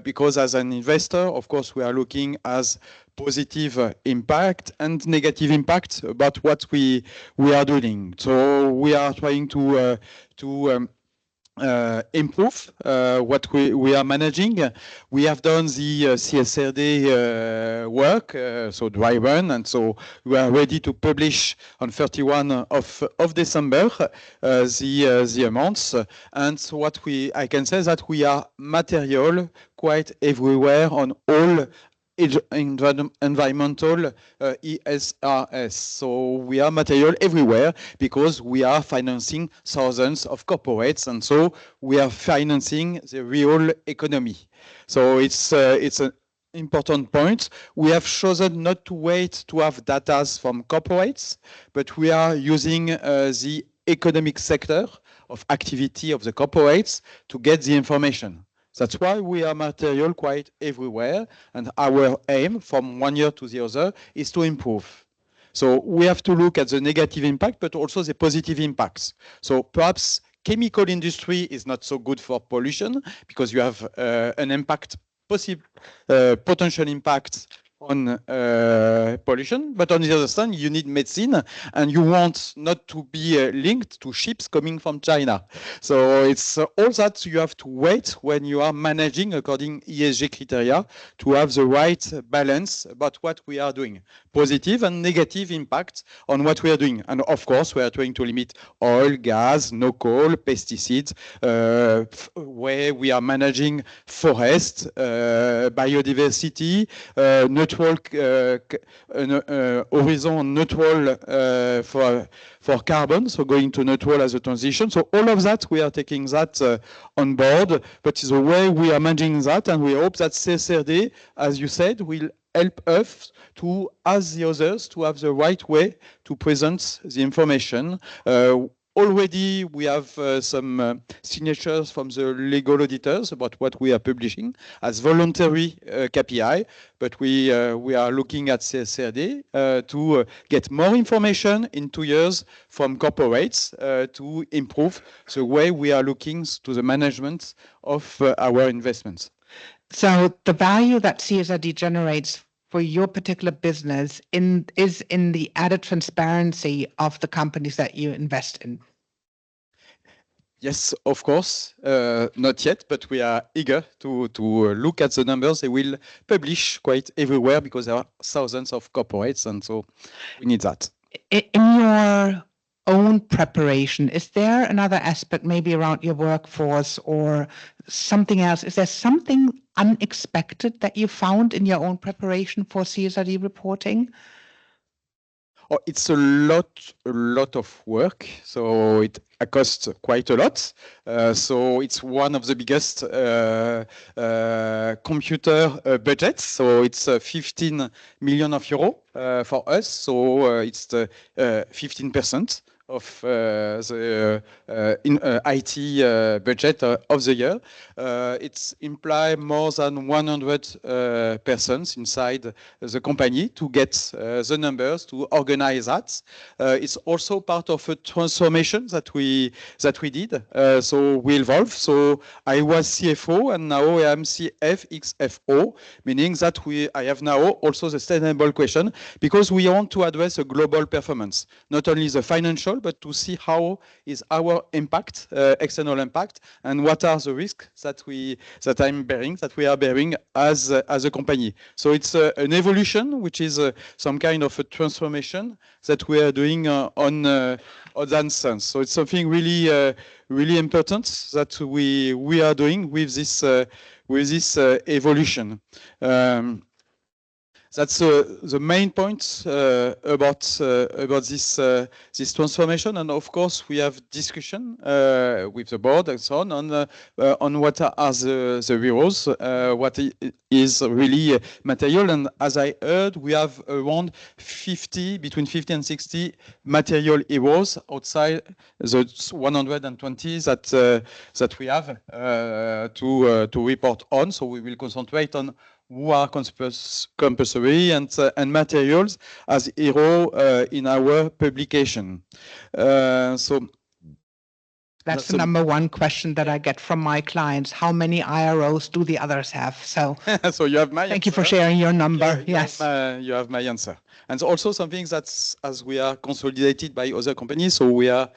because as an investor, of course, we are looking as positive impact and negative impact about what we are doing. So we are trying to improve what we are managing. We have done the CSRD work, so dry run, and so we are ready to publish on 31 of December the amounts. And so what I can say is that we are material quite everywhere on all environmental ESRS. So we are material everywhere because we are financing thousands of corporates, and so we are financing the real economy. So it's an important point. We have chosen not to wait to have data from corporates, but we are using the economic sector of activity of the corporates to get the information. That's why we are material quite everywhere, and our aim from one year to the other is to improve. So we have to look at the negative impact, but also the positive impacts. So perhaps chemical industry is not so good for pollution because you have an impact, potential impact on pollution, but on the other side, you need medicine, and you want not to be linked to ships coming from China. So it's all that you have to wait when you are managing according ESG criteria to have the right balance about what we are doing, positive and negative impact on what we are doing. And of course, we are trying to limit oil, gas, no coal, pesticides, where we are managing forest, biodiversity, neutral, horizon neutral for carbon, so going to neutral as a transition. So all of that, we are taking that on board, but the way we are managing that, and we hope that CSRD, as you said, will help us to ask the others to have the right way to present the information. Already we have some signatures from the legal auditors about what we are publishing as voluntary KPI, but we are looking at CSRD to get more information in 2 years from corporates to improve the way we are looking to the management of our investments. So the value that CSRD generates for your particular business is in the added transparency of the companies that you invest in. Yes, of course, not yet, but we are eager to look at the numbers. They will publish quite everywhere because there are thousands of corporates, and so we need that. In your own preparation, is there another aspect maybe around your workforce or something else? Is there something unexpected that you found in your own preparation for CSRD reporting? Oh, it's a lot of work, so it costs quite a lot. So it's one of the biggest computer budgets. So it's 15 million euros for us. So it's the 15% of the IT budget of the year. It's imply more than 100 persons inside the company to get the numbers, to organize that. It's also part of a transformation that we did. So we evolved. So I was CFO and now I am CFXFO, meaning that I have now also the sustainable question because we want to address a global performance, not only the financial, but to see how is our impact, external impact, and what are the risks that we are bearing as a company. So it's an evolution, which is some kind of a transformation that we are doing on that sense. So it's something really important that we are doing with this evolution. That's the main point about this transformation, and of course we have discussion with the board and so on what are the heroes, what is really material, and as I heard, we have around between 50 and 60 material heroes outside the 120 that we have to report on. So we will concentrate on who are compulsory and materials as hero in our publication. So That's the number one question that I get from my clients. How many IROs do the others have? So, so you have my thank you for sharing your number. Yes. You have my answer. And also something that's, as we are consolidated by other companies, so we are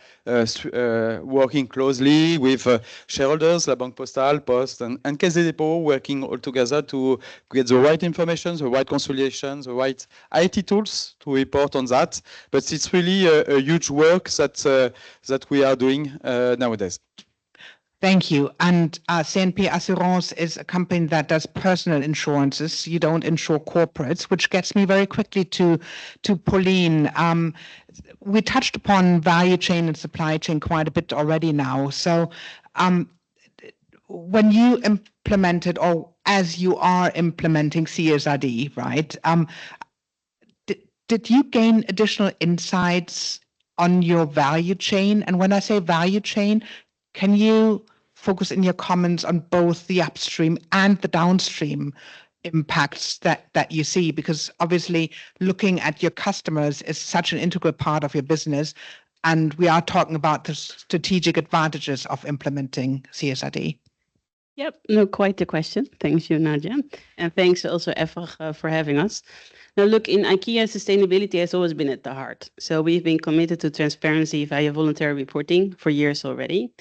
working closely with shareholders, La Banque Postale, Post, and Caisse des Dépôts, working all together to get the right information, the right consolidation, the right IT tools to report on that. But it's really a huge work that we are doing nowadays. Thank you. And CNP Assurance is a company that does personal insurances. You don't insure corporates, which gets me very quickly to Pauline. We touched upon value chain and supply chain quite a bit already now. So when you implemented, or as you are implementing CSRD, right, did you gain additional insights on your value chain? And when I say value chain, can you focus in your comments on both the upstream and the downstream impacts that you see? Because obviously looking at your customers is such an integral part of your business. And we are talking about the strategic advantages of implementing CSRD. Yep, no, quite the question. Thanks you, Nadia. And thanks also, EFRAG, for having us. Now, look, in IKEA, sustainability has always been at the heart. So we've been committed to transparency via voluntary reporting for years already.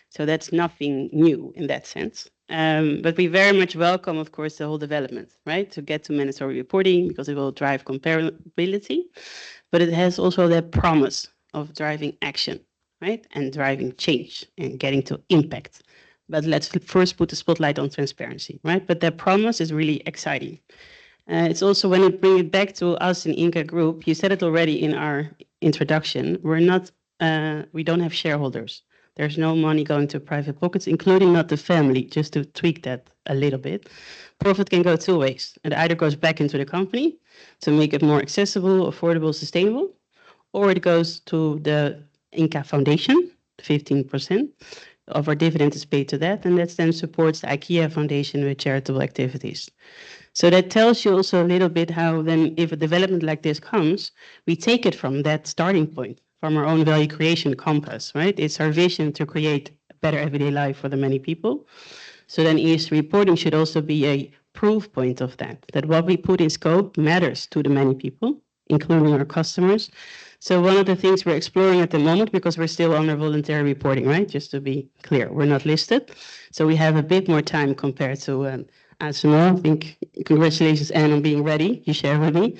So that's nothing new in that sense. But we very much welcome, of course, the whole development, right? To get to mandatory reporting because it will drive comparability. But it has also that promise of driving action, right? And driving change and getting to impact. But let's first put the spotlight on transparency, right? But that promise is really exciting. It's also when you bring it back to us in Inca Group, you said it already in our introduction, we don't have shareholders. There's no money going to private pockets, including not the family, just to tweak that a little bit. Profit can go two ways. It either goes back into the company to make it more accessible, affordable, sustainable, or it goes to the Inca Foundation, 15% of our dividend is paid to that, and that then supports the IKEA Foundation with charitable activities. So that tells you also a little bit how then if a development like this comes, we take it from that starting point, from our own value creation compass, right? It's our vision to create a better everyday life for the many people. So then ESG reporting should also be a proof point of that what we put in scope matters to the many people, including our customers. So one of the things we're exploring at the moment, because we're still under voluntary reporting, right? Just to be clear, we're not listed. So we have a bit more time compared to ASML. I think congratulations, Anne, on being ready. You share with me.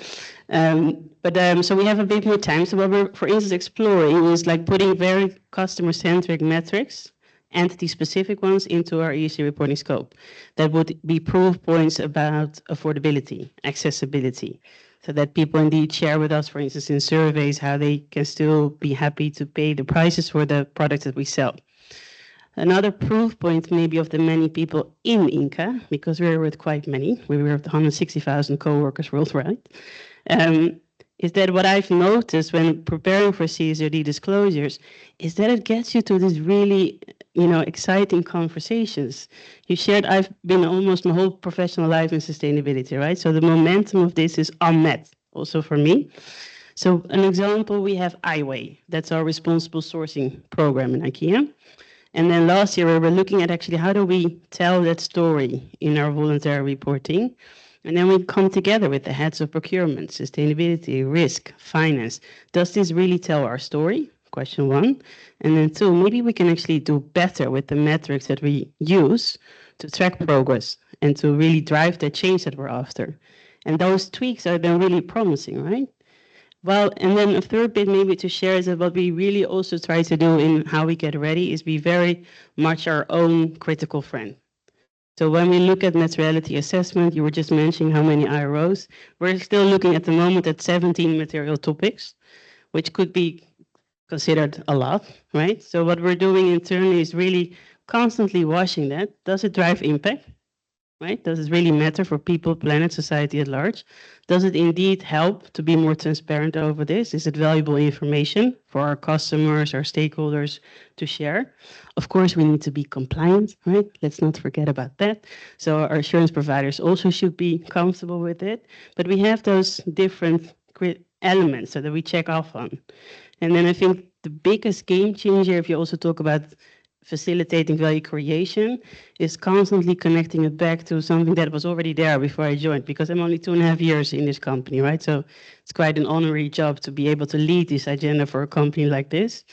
So we have a bit more time. So what we're, for instance, exploring is like putting very customer-centric metrics, entity-specific ones, into our ESG reporting scope. That would be proof points about affordability, accessibility, so that people indeed share with us, for instance, in surveys, how they can still be happy to pay the prices for the products that we sell. Another proof point maybe of the many people in Inca, because we're with quite many, we were with 160,000 co-workers worldwide, is that what I've noticed when preparing for CSRD disclosures is that it gets you to these really, exciting conversations. You shared, I've been almost my whole professional life in sustainability, right? So the momentum of this is unmet, also for me. So an example, we have iWay, that's our responsible sourcing program in IKEA. And then last year, we were looking at actually how do we tell that story in our voluntary reporting. And then we come together with the heads of procurement, sustainability, risk, finance. Does this really tell our story? Question one. And then two, maybe we can actually do better with the metrics that we use to track progress and to really drive the change that we're after. And those tweaks are then really promising, right? Well, and then a third bit maybe to share is that what we really also try to do in how we get ready is be very much our own critical friend. So when we look at materiality assessment, you were just mentioning how many IROs. We're still looking at the moment at 17 material topics, which could be considered a lot, right? So what we're doing internally is really constantly watching that. Does it drive impact? Right? Does it really matter for people, planet, society at large? Does it indeed help to be more transparent over this? Is it valuable information for our customers, our stakeholders to share? Of course, we need to be compliant, right? Let's not forget about that. So our assurance providers also should be comfortable with it. But we have those different elements so that we check off on. And then I think the biggest game changer, if you also talk about facilitating value creation is constantly connecting it back to something that was already there before I joined, because I'm only 2.5 years in this company, right? So it's quite an honorary job to be able to lead this agenda for a company like this.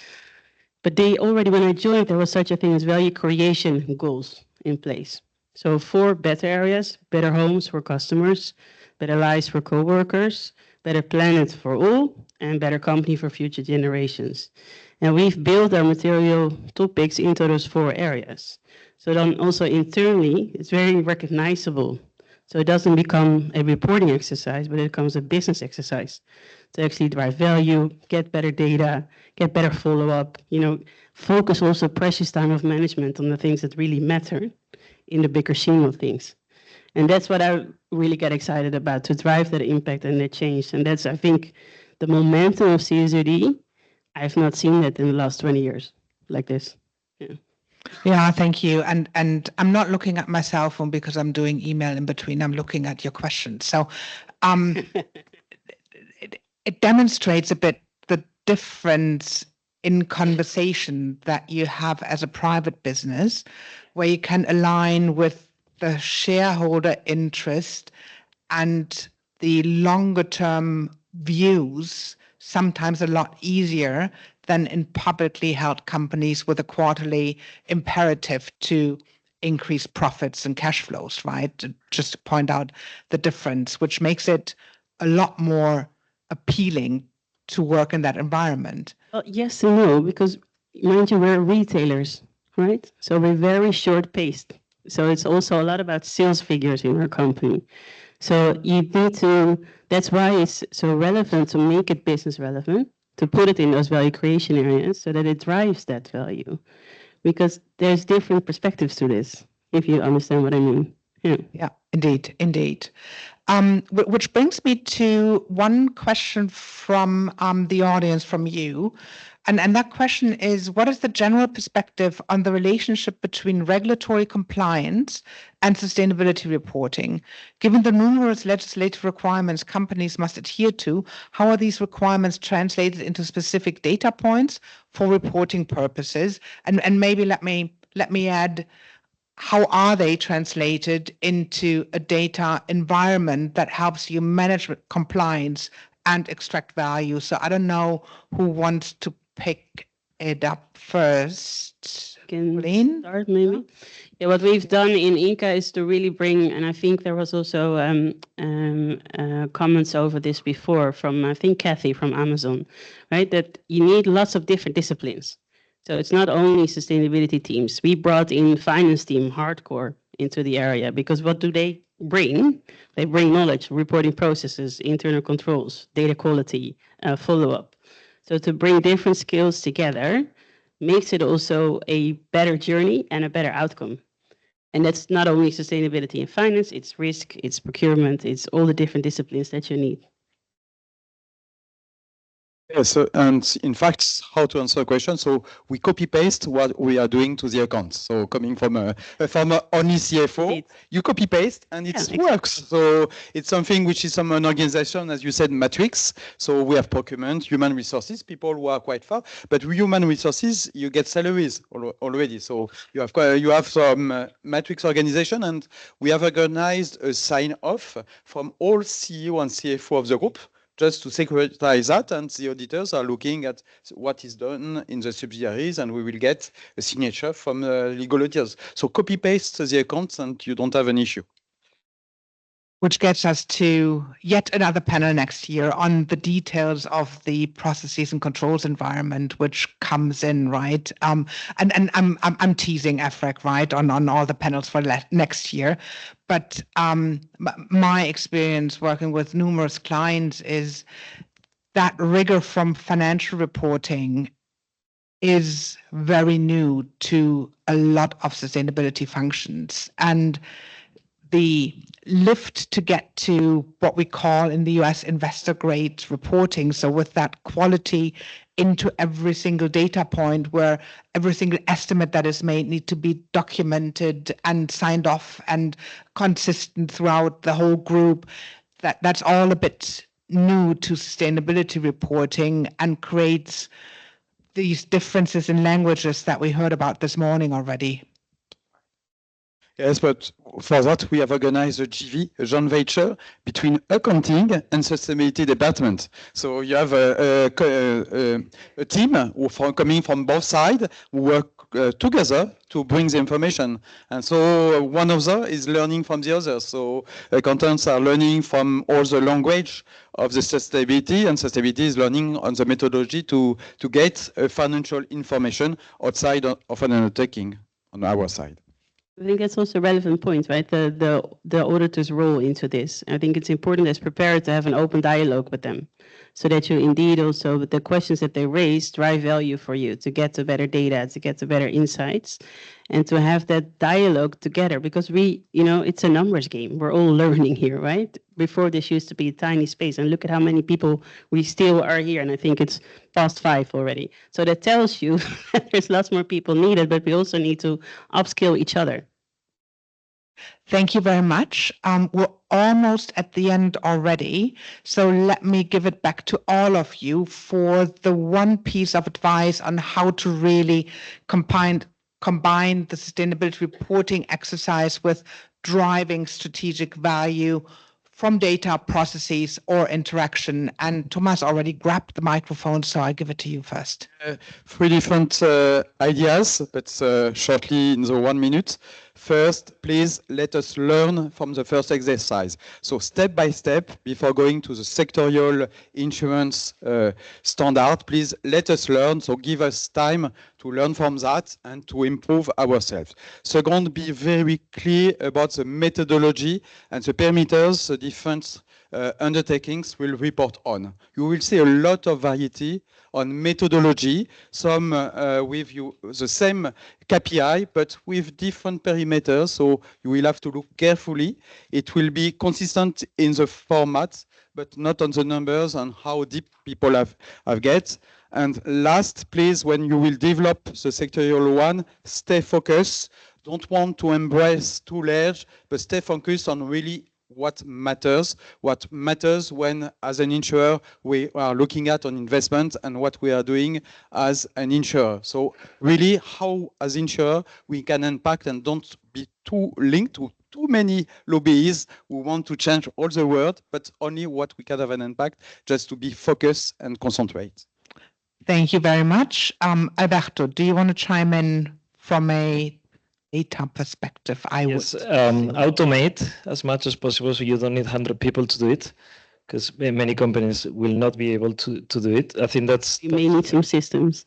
But they already, when I joined, there was such a thing as value creation goals in place. So 4 better areas: better homes for customers, better lives for coworkers, better planet for all, and better company for future generations. And we've built our material topics into those 4 areas. So then also internally, it's very recognizable. So it doesn't become a reporting exercise, but it becomes a business exercise to actually drive value, get better data, get better follow-up, focus also precious time of management on the things that really matter in the bigger scheme of things. And that's what I really get excited about, to drive that impact and that change. And that's, I think, the momentum of CSRD. I've not seen that in the last 20 years like this. Yeah. Yeah, thank you. And I'm not looking at my cell phone because I'm doing email in between. I'm looking at your questions. So it demonstrates a bit the difference in conversation that you have as a private business, where you can align with the shareholder interest and the longer term views sometimes a lot easier than in publicly held companies with a quarterly imperative to increase profits and cash flows, right? Just to point out the difference, which makes it a lot more appealing to work in that environment. Well, yes and no, because mind you, we're retailers, right? So we're very short-paced. So it's also a lot about sales figures in our company. So you need to, that's why it's so relevant to make it business relevant, to put it in those value creation areas so that it drives that value. Because there's different perspectives to this, if you understand what I mean. Yeah, indeed. Which brings me to one question from the audience, from you. And that question is, what is the general perspective on the relationship between regulatory compliance and sustainability reporting? Given the numerous legislative requirements companies must adhere to, how are these requirements translated into specific data points for reporting purposes? And maybe let me add, how are they translated into a data environment that helps you manage compliance and extract value? So I don't know who wants to pick it up first. Can start maybe. Yeah, what we've done in Inca is to really bring, and I think there was also comments over this before from, I think, Kathy from Amazon, right? That you need lots of different disciplines. So it's not only sustainability teams. We brought in finance team hardcore into the area, because what do they bring? They bring knowledge, reporting processes, internal controls, data quality, follow-up. So to bring different skills together makes it also a better journey and a better outcome. And that's not only sustainability and finance, it's risk, it's procurement, it's all the different disciplines that you need. Yes, and in fact, how to answer the question? So we copy paste what we are doing to the accounts. So coming from a former only CFO, you copy paste and it works. So it's something which is an organization, as you said, matrix. So we have procurement, human resources, people who are quite far. But with human resources, you get salaries already. So you have some matrix organization, and we have organized a sign off from all CEO and CFO of the group, just to securitize that, and the auditors are looking at what is done in the subsidiaries, and we will get a signature from legal auditors. So copy-paste the accounts and you don't have an issue. Which gets us to yet another panel next year on the details of the processes and controls environment, which comes in, right? And I'm teasing EFRAG, right, on all the panels for next year. But my experience working with numerous clients is that rigor from financial reporting is very new to a lot of sustainability functions. And the lift to get to what we call in the US investor grade reporting, so with that quality into every single data point, where every single estimate that is made need to be documented and signed off and consistent throughout the whole group, that's all a bit new to sustainability reporting and creates these differences in languages that we heard about this morning already. Yes, but for that, we have organized a GV, a joint venture, between accounting and sustainability department. So you have a team coming from both sides who work together to bring the information. And so one of them is learning from the other. So accountants are learning from all the language of the sustainability, and sustainability is learning on the methodology to get financial information outside of an undertaking on our side. I think that's also a relevant point, right? The auditor's role into this. I think it's important as prepared to have an open dialogue with them, so that you indeed also, with the questions that they raise, drive value for you to get to better data, to get to better insights, and to have that dialogue together. Because it's a numbers game. We're all learning here, right? Before this used to be a tiny space, and look at how many people we still are here. And I think it's past 5 already. So that tells you that there's lots more people needed, but we also need to upskill each other. Thank you very much. We're almost at the end already, so let me give it back to all of you for the one piece of advice on how to really combine the sustainability reporting exercise with driving strategic value from data, processes, or interaction. And Thomas already grabbed the microphone, so I give it to you first. 3 different ideas, but shortly in the 1 minute. First, please let us learn from the first exercise. So step by step, before going to the sectorial insurance standard, please let us learn. So give us time to learn from that and to improve ourselves. Second, be very clear about the methodology and the parameters the different undertakings will report on. You will see a lot of variety on methodology, some with the same KPI, but with different perimeters. So you will have to look carefully. It will be consistent in the format, but not on the numbers and how deep people have get. And last, please, when you will develop the sectorial one, stay focused. Don't want to embrace too large, but stay focused on really what matters when, as an insurer, we are looking at on investment and what we are doing as an insurer. So really how, as insurer, we can impact and don't be too linked to too many lobbies who want to change all the world, but only what we can have an impact, just to be focused and concentrate. Thank you very much. Alberto, do you want to chime in from a data perspective? Yes, automate as much as possible, so you don't need 100 people to do it, because many companies will not be able to do it. I think you may need some systems.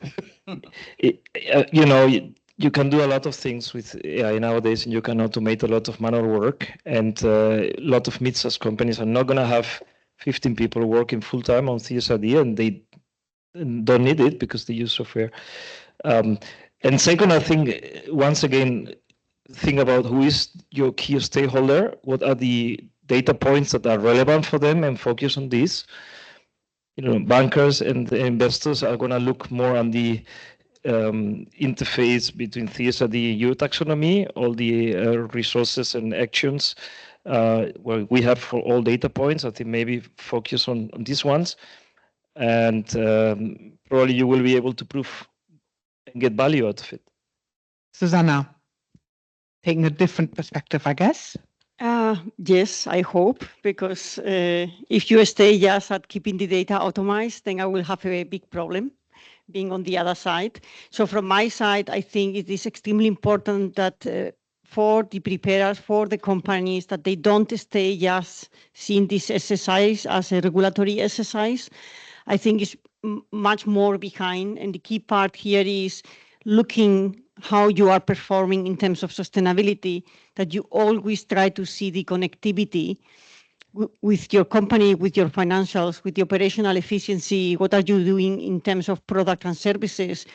You can do a lot of things with AI nowadays, and you can automate a lot of manual work. And a lot of mid-sized companies are not going to have 15 people working full time on CSRD, and they don't need it because they use software. And second, I think, once again, think about who is your key stakeholder, what are the data points that are relevant for them, and focus on this. Bankers and investors are going to look more on the interface between CSRD and EU taxonomy, all the resources and actions where we have for all data points. I think maybe focus on these ones, and probably you will be able to prove and get value out of it. Susanna, taking a different perspective, I guess. Yes, I hope, because if you stay just at keeping the data automized, then I will have a big problem being on the other side. So from my side, I think it is extremely important that for the preparers, for the companies, that they don't stay just seeing this exercise as a regulatory exercise. I think it's much more behind, and the key part here is looking how you are performing in terms of sustainability, that you always try to see the connectivity with your company, with your financials, with the operational efficiency. What are you doing in terms of product and services?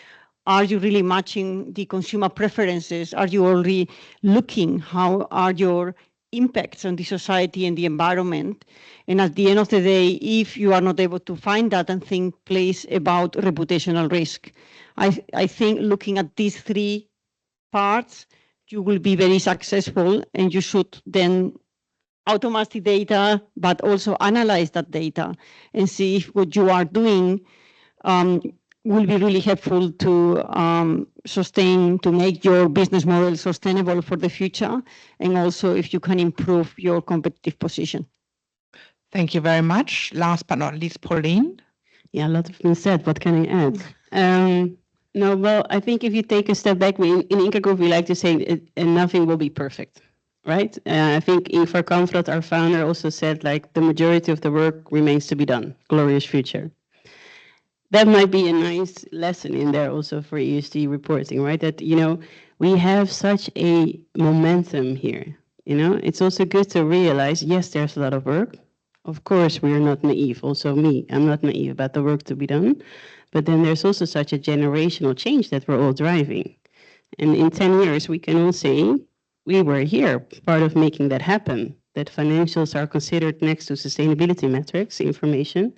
Are you really matching the consumer preferences? Are you already looking how are your impacts on the society and the environment? And at the end of the day, if you are not able to find that, and think place about reputational risk. I think looking at these 3 parts, you will be very successful, and you should then automate the data, but also analyze that data and see if what you are doing will be really helpful to to make your business model sustainable for the future, and also if you can improve your competitive position. Thank you very much. Last but not least, Pauline. Yeah, a lot has been said. What can I add? No, well, I think if you take a step back, in Inca Group, we like to say nothing will be perfect, right? I think Ingvar Kamprad, our founder, also said like the majority of the work remains to be done. Glorious future. That might be a nice lesson in there also for ESG reporting, right? That, we have such a momentum here. It's also good to realize, yes, there's a lot of work. Of course, we are not naive. Also me, I'm not naive about the work to be done. But then there's also such a generational change that we're all driving. And in 10 years, we can all say, we were here, part of making that happen, that financials are considered next to sustainability metrics, information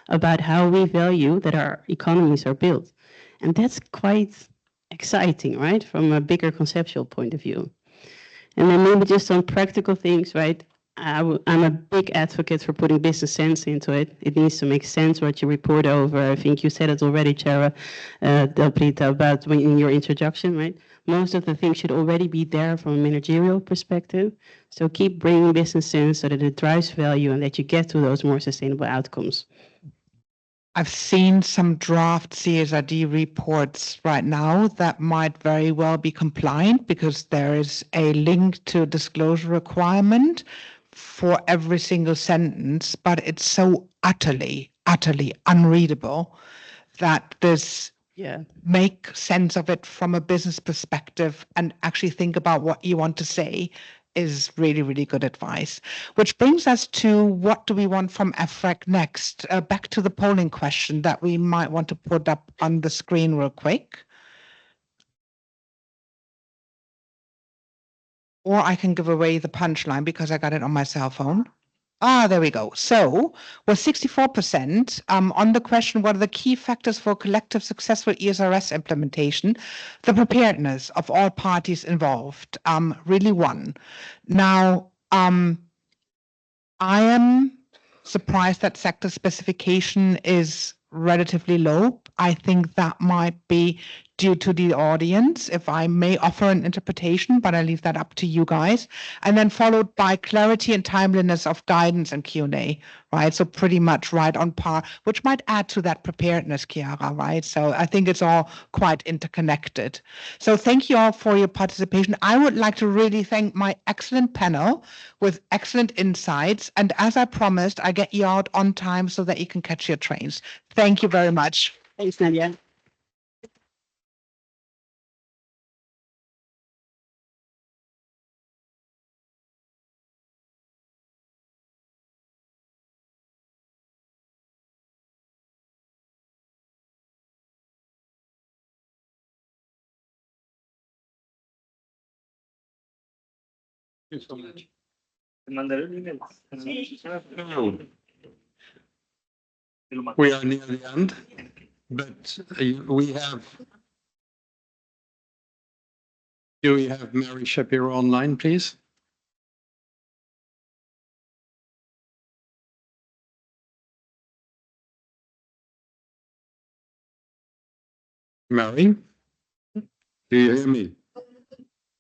about how we value that our economies are built. And that's quite exciting, right? From a bigger conceptual point of view. And then maybe just some practical things, right? I'm a big advocate for putting business sense into it. It needs to make sense what you report over. I think you said it already, Chara, Delprita, about in your introduction, right? Most of the things should already be there from a managerial perspective. So keep bringing business sense so that it drives value and that you get to those more sustainable outcomes. I've seen some draft CSRD reports right now that might very well be compliant because there is a link to disclosure requirement for every single sentence, but it's so utterly unreadable that this make sense of it from a business perspective and actually think about what you want to say is really, really good advice. Which brings us to what do we want from EFRAG next? Back to the polling question that we might want to put up on the screen real quick. Or I can give away the punchline because I got it on my cell phone. There we go. So with 64% on the question, what are the key factors for collective successful ESRS implementation? The preparedness of all parties involved really won. Now, I am surprised that sector specification is relatively low. I think that might be due to the audience, if I may offer an interpretation, but I leave that up to you guys. And then followed by clarity and timeliness of guidance and Q&A, right? So pretty much right on par, which might add to that preparedness, Chiara, right? So I think it's all quite interconnected. So thank you all for your participation. I would like to really thank my excellent panel with excellent insights. And as I promised, I get you out on time so that you can catch your trains. Thank you very much. Thanks, Nadia. Thank you so much. We are near the end, but we have. Do we have Mary Shapiro online, please? Mary, do you hear me?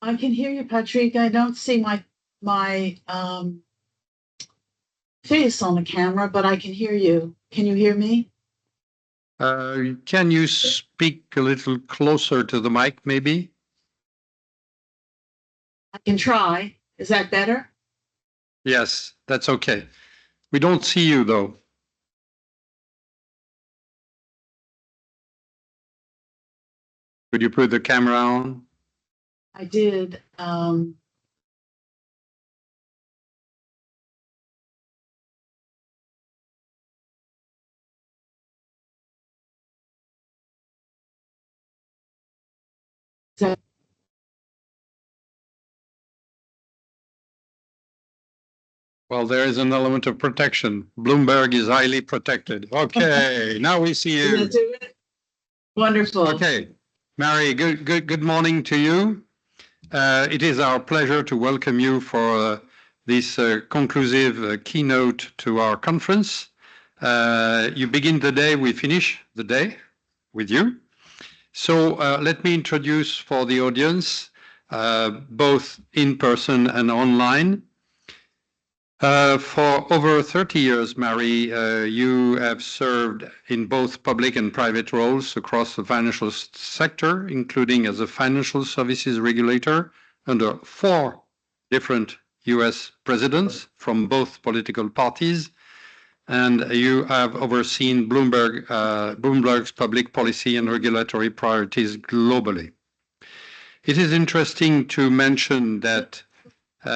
I can hear you, Patrick. I don't see my face on the camera, but I can hear you. Can you hear me? Can you speak a little closer to the mic, maybe? I can try. Is that better? Yes, that's okay. We don't see you, though. Could you put the camera on? I did. Well, there is an element of protection. Bloomberg is highly protected. Okay, now we see you. Did I do it? Wonderful. Okay, Mary, good morning to you. It is our pleasure to welcome you for this conclusive keynote to our conference. You begin the day, we finish the day. with you. So let me introduce for the audience, both in person and online. For over 30 years, Mary, you have served in both public and private roles across the financial sector, including as a financial services regulator under 4 different US presidents from both political parties. And you have overseen Bloomberg's public policy and regulatory priorities globally. It is interesting to mention that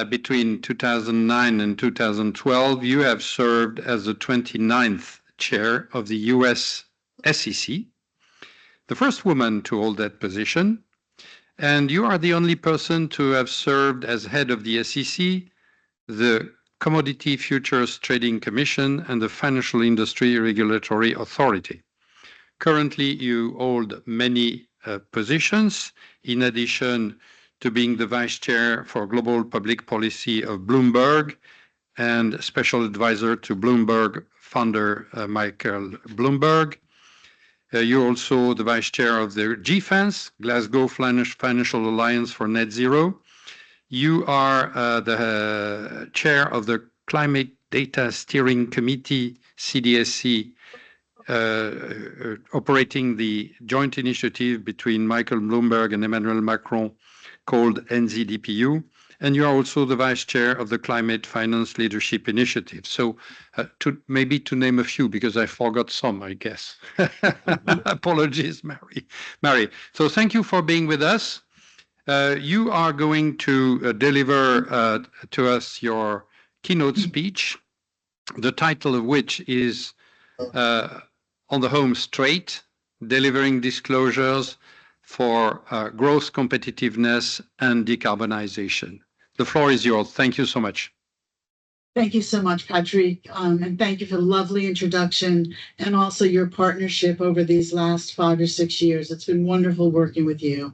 between 2009 and 2012, you have served as the 29th chair of the US SEC, the first woman to hold that position, and you are the only person to have served as head of the SEC, the Commodity Futures Trading Commission, and the Financial Industry Regulatory Authority. Currently, you hold many positions, in addition to being the vice chair for global public policy of Bloomberg and special advisor to Bloomberg founder Michael Bloomberg. You're also the vice chair of the GFANZ, Glasgow Financial Alliance for Net Zero. You are the chair of the Climate Data Steering Committee, CDSC, operating the joint initiative between Michael Bloomberg and Emmanuel Macron called NZDPU. And you are also the vice chair of the Climate Finance Leadership Initiative. So maybe to name a few, because I forgot some, I guess. Apologies, Mary. So thank you for being with us. You are going to deliver to us your keynote speech, the title of which is On the Home Straight, Delivering Disclosures for Growth, Competitiveness, and Decarbonization. The floor is yours. Thank you so much. Thank you so much, Patrick, and thank you for the lovely introduction and also your partnership over these last 5 or 6 years. It's been wonderful working with you.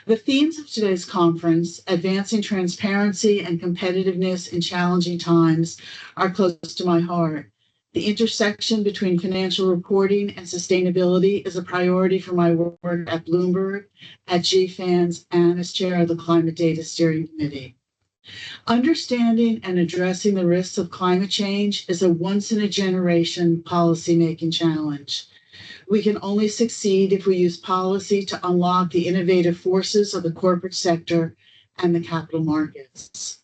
The themes of today's conference, advancing transparency and competitiveness in challenging times, are close to my heart. The intersection between financial reporting and sustainability is a priority for my work at Bloomberg, at GFANZ, and as chair of the Climate Data Steering Committee. Understanding and addressing the risks of climate change is a once-in-a-generation policymaking challenge. We can only succeed if we use policy to unlock the innovative forces of the corporate sector and the capital markets.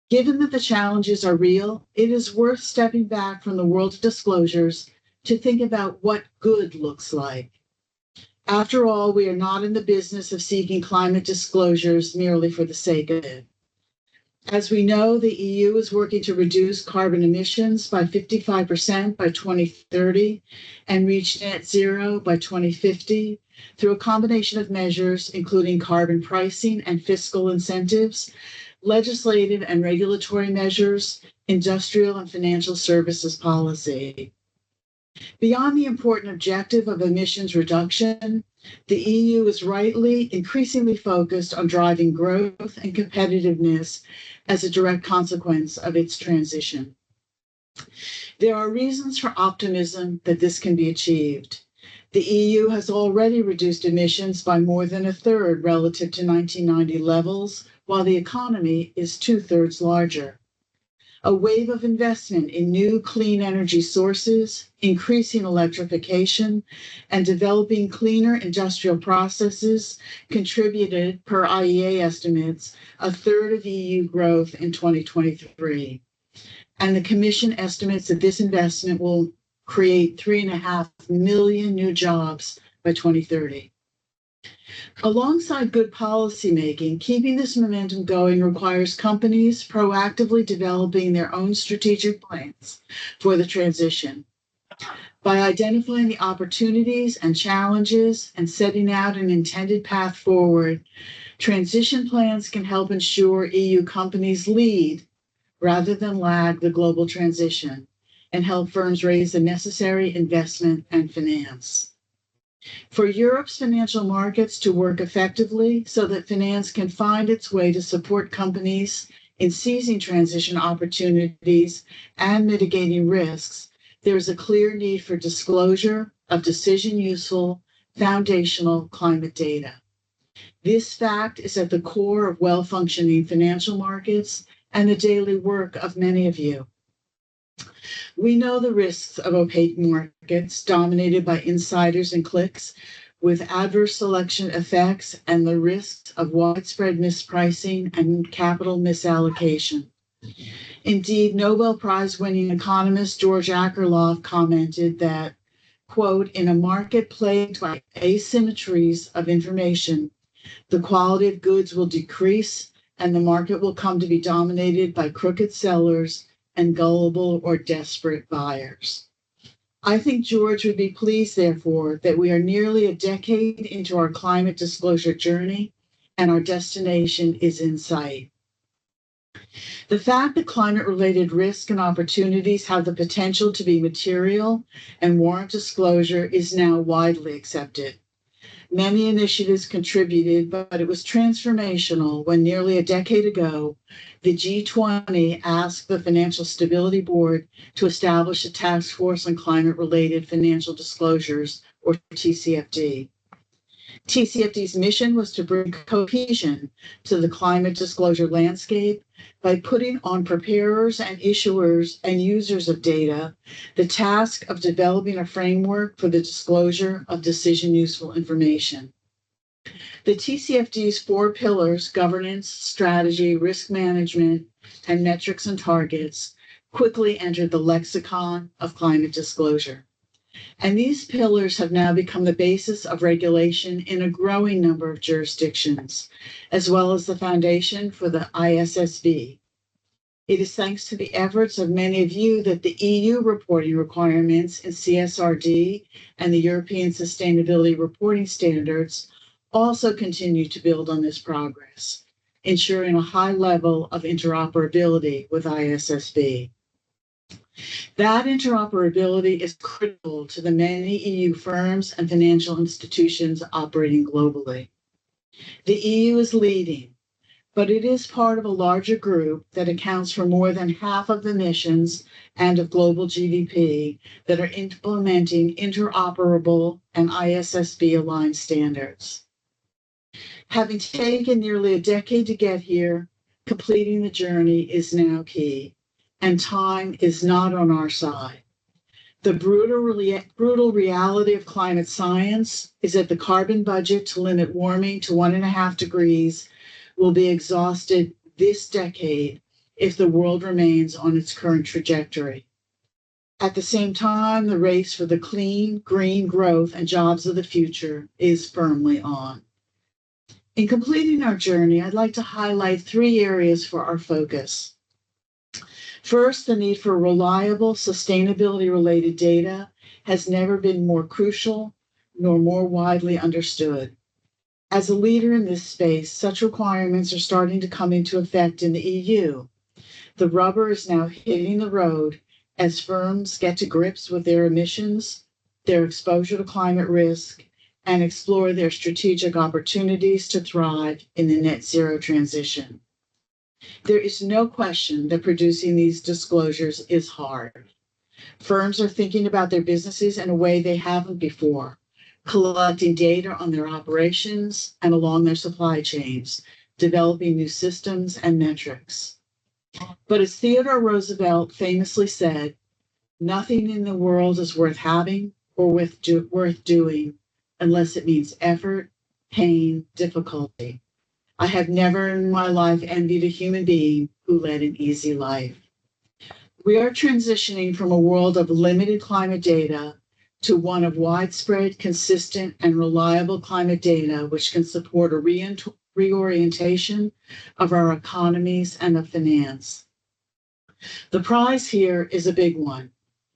Given that the challenges are real, it is worth stepping back from the world of disclosures to think about what good looks like. After all, we are not in the business of seeking climate disclosures merely for the sake of it. As we know, the EU is working to reduce carbon emissions by 55% by 2030 and reach net zero by 2050 through a combination of measures, including carbon pricing and fiscal incentives, legislative and regulatory measures, industrial and financial services policy. Beyond the important objective of emissions reduction, the EU is rightly increasingly focused on driving growth and competitiveness as a direct consequence of its transition. There are reasons for optimism that this can be achieved. The EU has already reduced emissions by more than a third relative to 1990 levels, while the economy is 2/3 larger. A wave of investment in new clean energy sources, increasing electrification, and developing cleaner industrial processes contributed, per IEA estimates, a third of EU growth in 2023. And the Commission estimates that this investment will create 3.5 million new jobs by 2030. Alongside good policymaking, keeping this momentum going requires companies proactively developing their own strategic plans for the transition. By identifying the opportunities and challenges and setting out an intended path forward, transition plans can help ensure EU companies lead rather than lag the global transition and help firms raise the necessary investment and finance. For Europe's financial markets to work effectively so that finance can find its way to support companies in seizing transition opportunities and mitigating risks, there is a clear need for disclosure of decision-useful, foundational climate data. This fact is at the core of well-functioning financial markets and the daily work of many of you. We know the risks of opaque markets dominated by insiders and cliques with adverse selection effects and the risks of widespread mispricing and capital misallocation. Indeed, Nobel Prize-winning economist George Akerlof commented that, quote, in a market plagued by asymmetries of information, the quality of goods will decrease and the market will come to be dominated by crooked sellers and gullible or desperate buyers. I think George would be pleased, therefore, that we are nearly a decade into our climate disclosure journey and our destination is in sight. The fact that climate-related risks and opportunities have the potential to be material and warrant disclosure is now widely accepted. Many initiatives contributed, but it was transformational when nearly a decade ago, the G20 asked the Financial Stability Board to establish a task force on climate-related financial disclosures, or TCFD. TCFD's mission was to bring cohesion to the climate disclosure landscape by putting on preparers and issuers and users of data the task of developing a framework for the disclosure of decision-useful information. The TCFD's 4 pillars, governance, strategy, risk management, and metrics and targets, quickly entered the lexicon of climate disclosure. And these pillars have now become the basis of regulation in a growing number of jurisdictions, as well as the foundation for the ISSB. It is thanks to the efforts of many of you that the EU reporting requirements in CSRD and the European Sustainability Reporting Standards also continue to build on this progress, ensuring a high level of interoperability with ISSB. That interoperability is critical to the many EU firms and financial institutions operating globally. The EU is leading, but it is part of a larger group that accounts for more than half of emissions and of global GDP that are implementing interoperable and ISSB-aligned standards. Having taken nearly a decade to get here, completing the journey is now key, and time is not on our side. The brutal reality of climate science is that the carbon budget to limit warming to 1.5 degrees will be exhausted this decade if the world remains on its current trajectory. At the same time, the race for the clean, green growth and jobs of the future is firmly on. In completing our journey, I'd like to highlight 3 areas for our focus. First, the need for reliable, sustainability-related data has never been more crucial nor more widely understood. As a leader in this space, such requirements are starting to come into effect in the EU. The rubber is now hitting the road as firms get to grips with their emissions, their exposure to climate risk, and explore their strategic opportunities to thrive in the net zero transition. There is no question that producing these disclosures is hard. Firms are thinking about their businesses in a way they haven't before, collecting data on their operations and along their supply chains, developing new systems and metrics. But as Theodore Roosevelt famously said, nothing in the world is worth having or worth doing unless it means effort, pain, difficulty. I have never in my life envied a human being who led an easy life. We are transitioning from a world of limited climate data to one of widespread, consistent, and reliable climate data, which can support a reorientation of our economies and of finance. The prize here is a big one.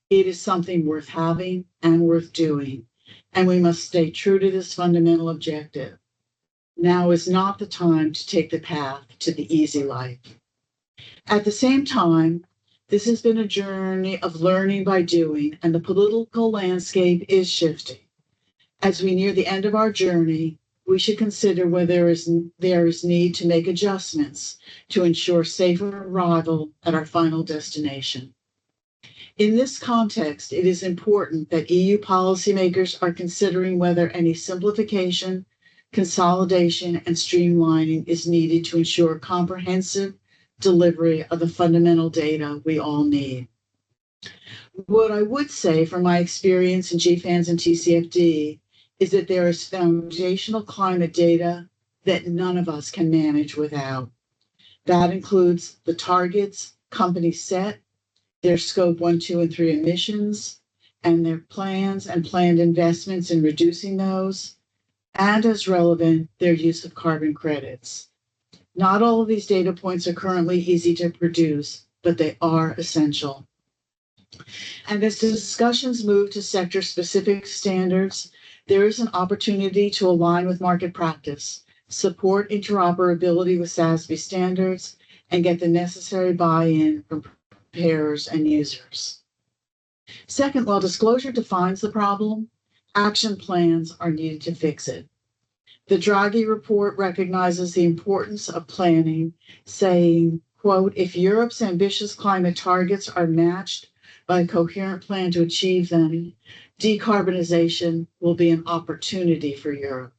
It is something worth having and worth doing, and we must stay true to this fundamental objective. Now is not the time to take the path to the easy life. At the same time, this has been a journey of learning by doing, and the political landscape is shifting. As we near the end of our journey, we should consider whether there is need to make adjustments to ensure safer arrival at our final destination. In this context, it is important that EU policymakers are considering whether any simplification, consolidation, and streamlining is needed to ensure comprehensive delivery of the fundamental data we all need. What I would say from my experience in GFANS and TCFD is that there is foundational climate data that none of us can manage without. That includes the targets companies set, their scope 1, 2, and 3 emissions, and their plans and planned investments in reducing those, and as relevant, their use of carbon credits. Not all of these data points are currently easy to produce, but they are essential. And as discussions move to sector-specific standards, there is an opportunity to align with market practice, support interoperability with SASB standards, and get the necessary buy-in from preparers and users. Second, while disclosure defines the problem, action plans are needed to fix it. The Draghi report recognizes the importance of planning, saying, quote, if Europe's ambitious climate targets are matched by a coherent plan to achieve them, decarbonization will be an opportunity for Europe.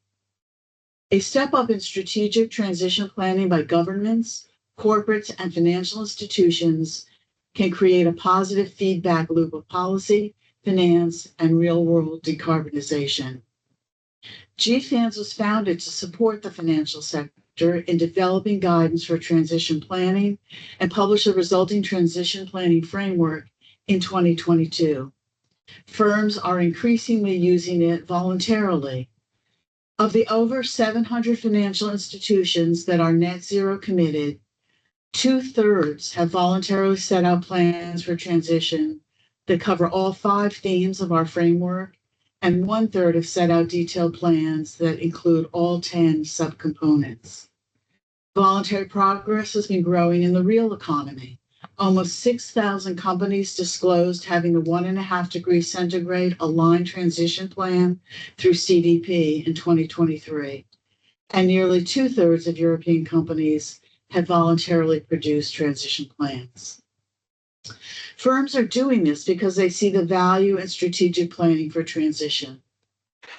A step up in strategic transition planning by governments, corporates, and financial institutions can create a positive feedback loop of policy, finance, and real-world decarbonization. GFANS was founded to support the financial sector in developing guidance for transition planning and publish a resulting transition planning framework in 2022. Firms are increasingly using it voluntarily. Of the over 700 financial institutions that are net zero committed, 2/3 have voluntarily set out plans for transition that cover all 5 themes of our framework, and 1/3 have set out detailed plans that include all 10 subcomponents. Voluntary progress has been growing in the real economy. Almost 6,000 companies disclosed having the 1.5 degrees centigrade aligned transition plan through CDP in 2023, and nearly 2/3 of European companies have voluntarily produced transition plans. Firms are doing this because they see the value in strategic planning for transition.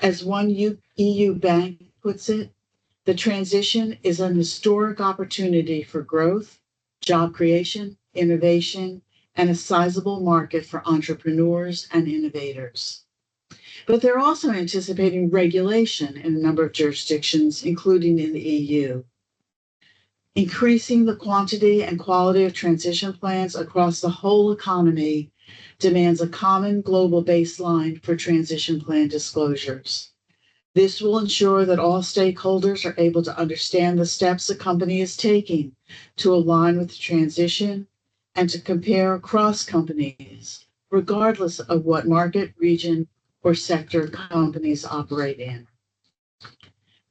As one EU bank puts it, the transition is an historic opportunity for growth, job creation, innovation, and a sizable market for entrepreneurs and innovators. But they're also anticipating regulation in a number of jurisdictions, including in the EU. Increasing the quantity and quality of transition plans across the whole economy demands a common global baseline for transition plan disclosures. This will ensure that all stakeholders are able to understand the steps a company is taking to align with the transition and to compare across companies, regardless of what market, region, or sector companies operate in.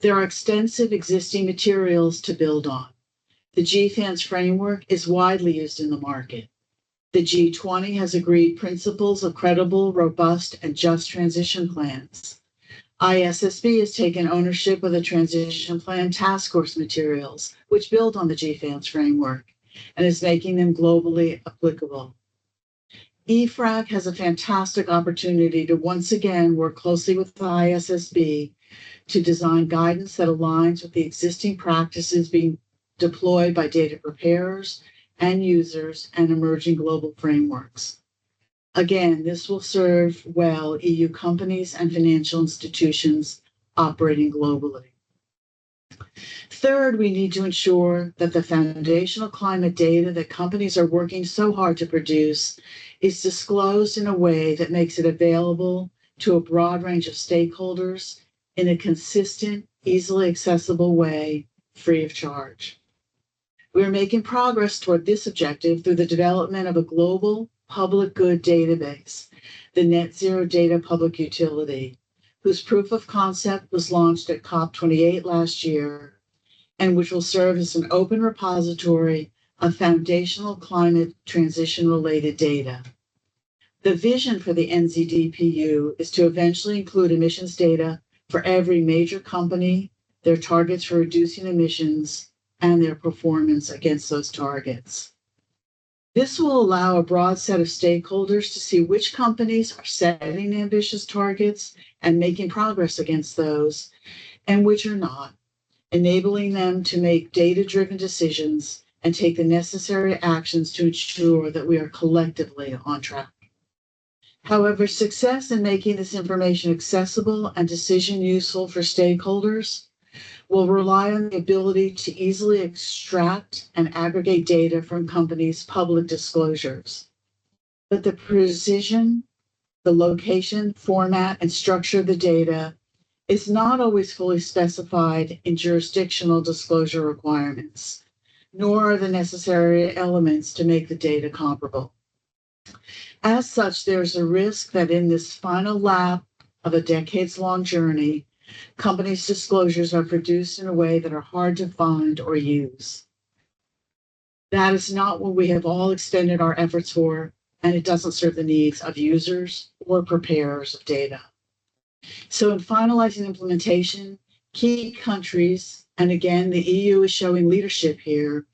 There are extensive existing materials to build on. The GFANS framework is widely used in the market. The G20 has agreed principles of credible, robust, and just transition plans. ISSB has taken ownership of the Transition Plan Task Force materials, which build on the GFANS framework, and is making them globally applicable. EFRAG has a fantastic opportunity to once again work closely with the ISSB to design guidance that aligns with the existing practices being deployed by data preparers and users and emerging global frameworks. Again, this will serve well EU companies and financial institutions operating globally. Third, we need to ensure that the foundational climate data that companies are working so hard to produce is disclosed in a way that makes it available to a broad range of stakeholders in a consistent, easily accessible way, free of charge. We are making progress toward this objective through the development of a global public good database, the Net Zero Data Public Utility, whose proof of concept was launched at COP28 last year, and which will serve as an open repository of foundational climate transition-related data. The vision for the NZDPU is to eventually include emissions data for every major company, their targets for reducing emissions, and their performance against those targets. This will allow a broad set of stakeholders to see which companies are setting ambitious targets and making progress against those, and which are not, enabling them to make data-driven decisions and take the necessary actions to ensure that we are collectively on track. However, success in making this information accessible and decision useful for stakeholders will rely on the ability to easily extract and aggregate data from companies' public disclosures. But the precision, the location, format, and structure of the data is not always fully specified in jurisdictional disclosure requirements, nor are the necessary elements to make the data comparable. As such, there's a risk that in this final lap of a decades-long journey, companies' disclosures are produced in a way that are hard to find or use. That is not what we have all expended our efforts for, and it doesn't serve the needs of users or preparers of data. So in finalizing implementation, key countries, and again, the EU is showing leadership here,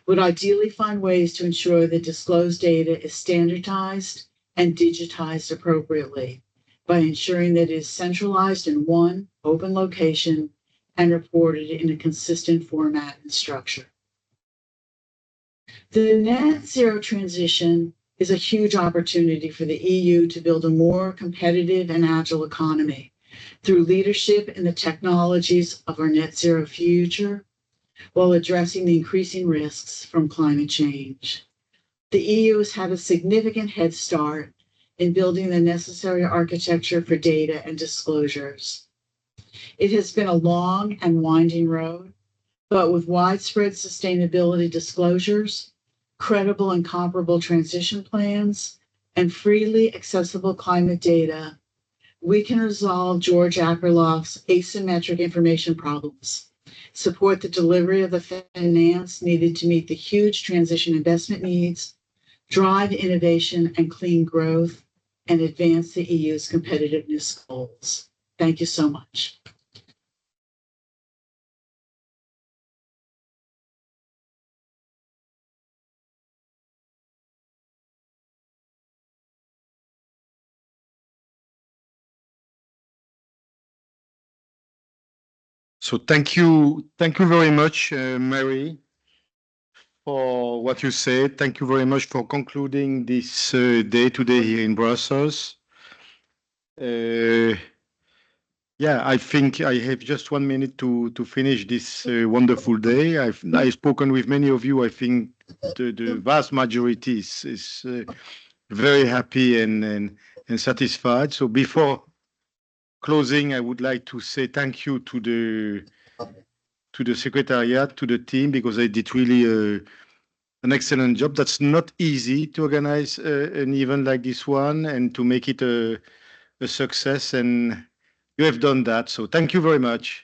would ideally find ways to ensure that disclosed data is standardized and digitized appropriately by ensuring that it is centralized in one open location and reported in a consistent format and structure. The net zero transition is a huge opportunity for the EU to build a more competitive and agile economy through leadership in the technologies of our net zero future, while addressing the increasing risks from climate change. The EU has had a significant head start in building the necessary architecture for data and disclosures. It has been a long and winding road, but with widespread sustainability disclosures, credible and comparable transition plans, and freely accessible climate data, we can resolve George Akerlof's asymmetric information problems, support the delivery of the finance needed to meet the huge transition investment needs, drive innovation and clean growth, and advance the EU's competitiveness goals. Thank you so much. So thank you very much, Mary, for what you said. Thank you very much for concluding this day today here in Brussels. Yeah, I think I have just 1 minute to finish this wonderful day. I've spoken with many of you. I think the vast majority is very happy and satisfied. So before closing, I would like to say thank you to the Secretariat, to the team, because they did really an excellent job. That's not easy to organize an event like this one and to make it a success, and you have done that. So thank you very much.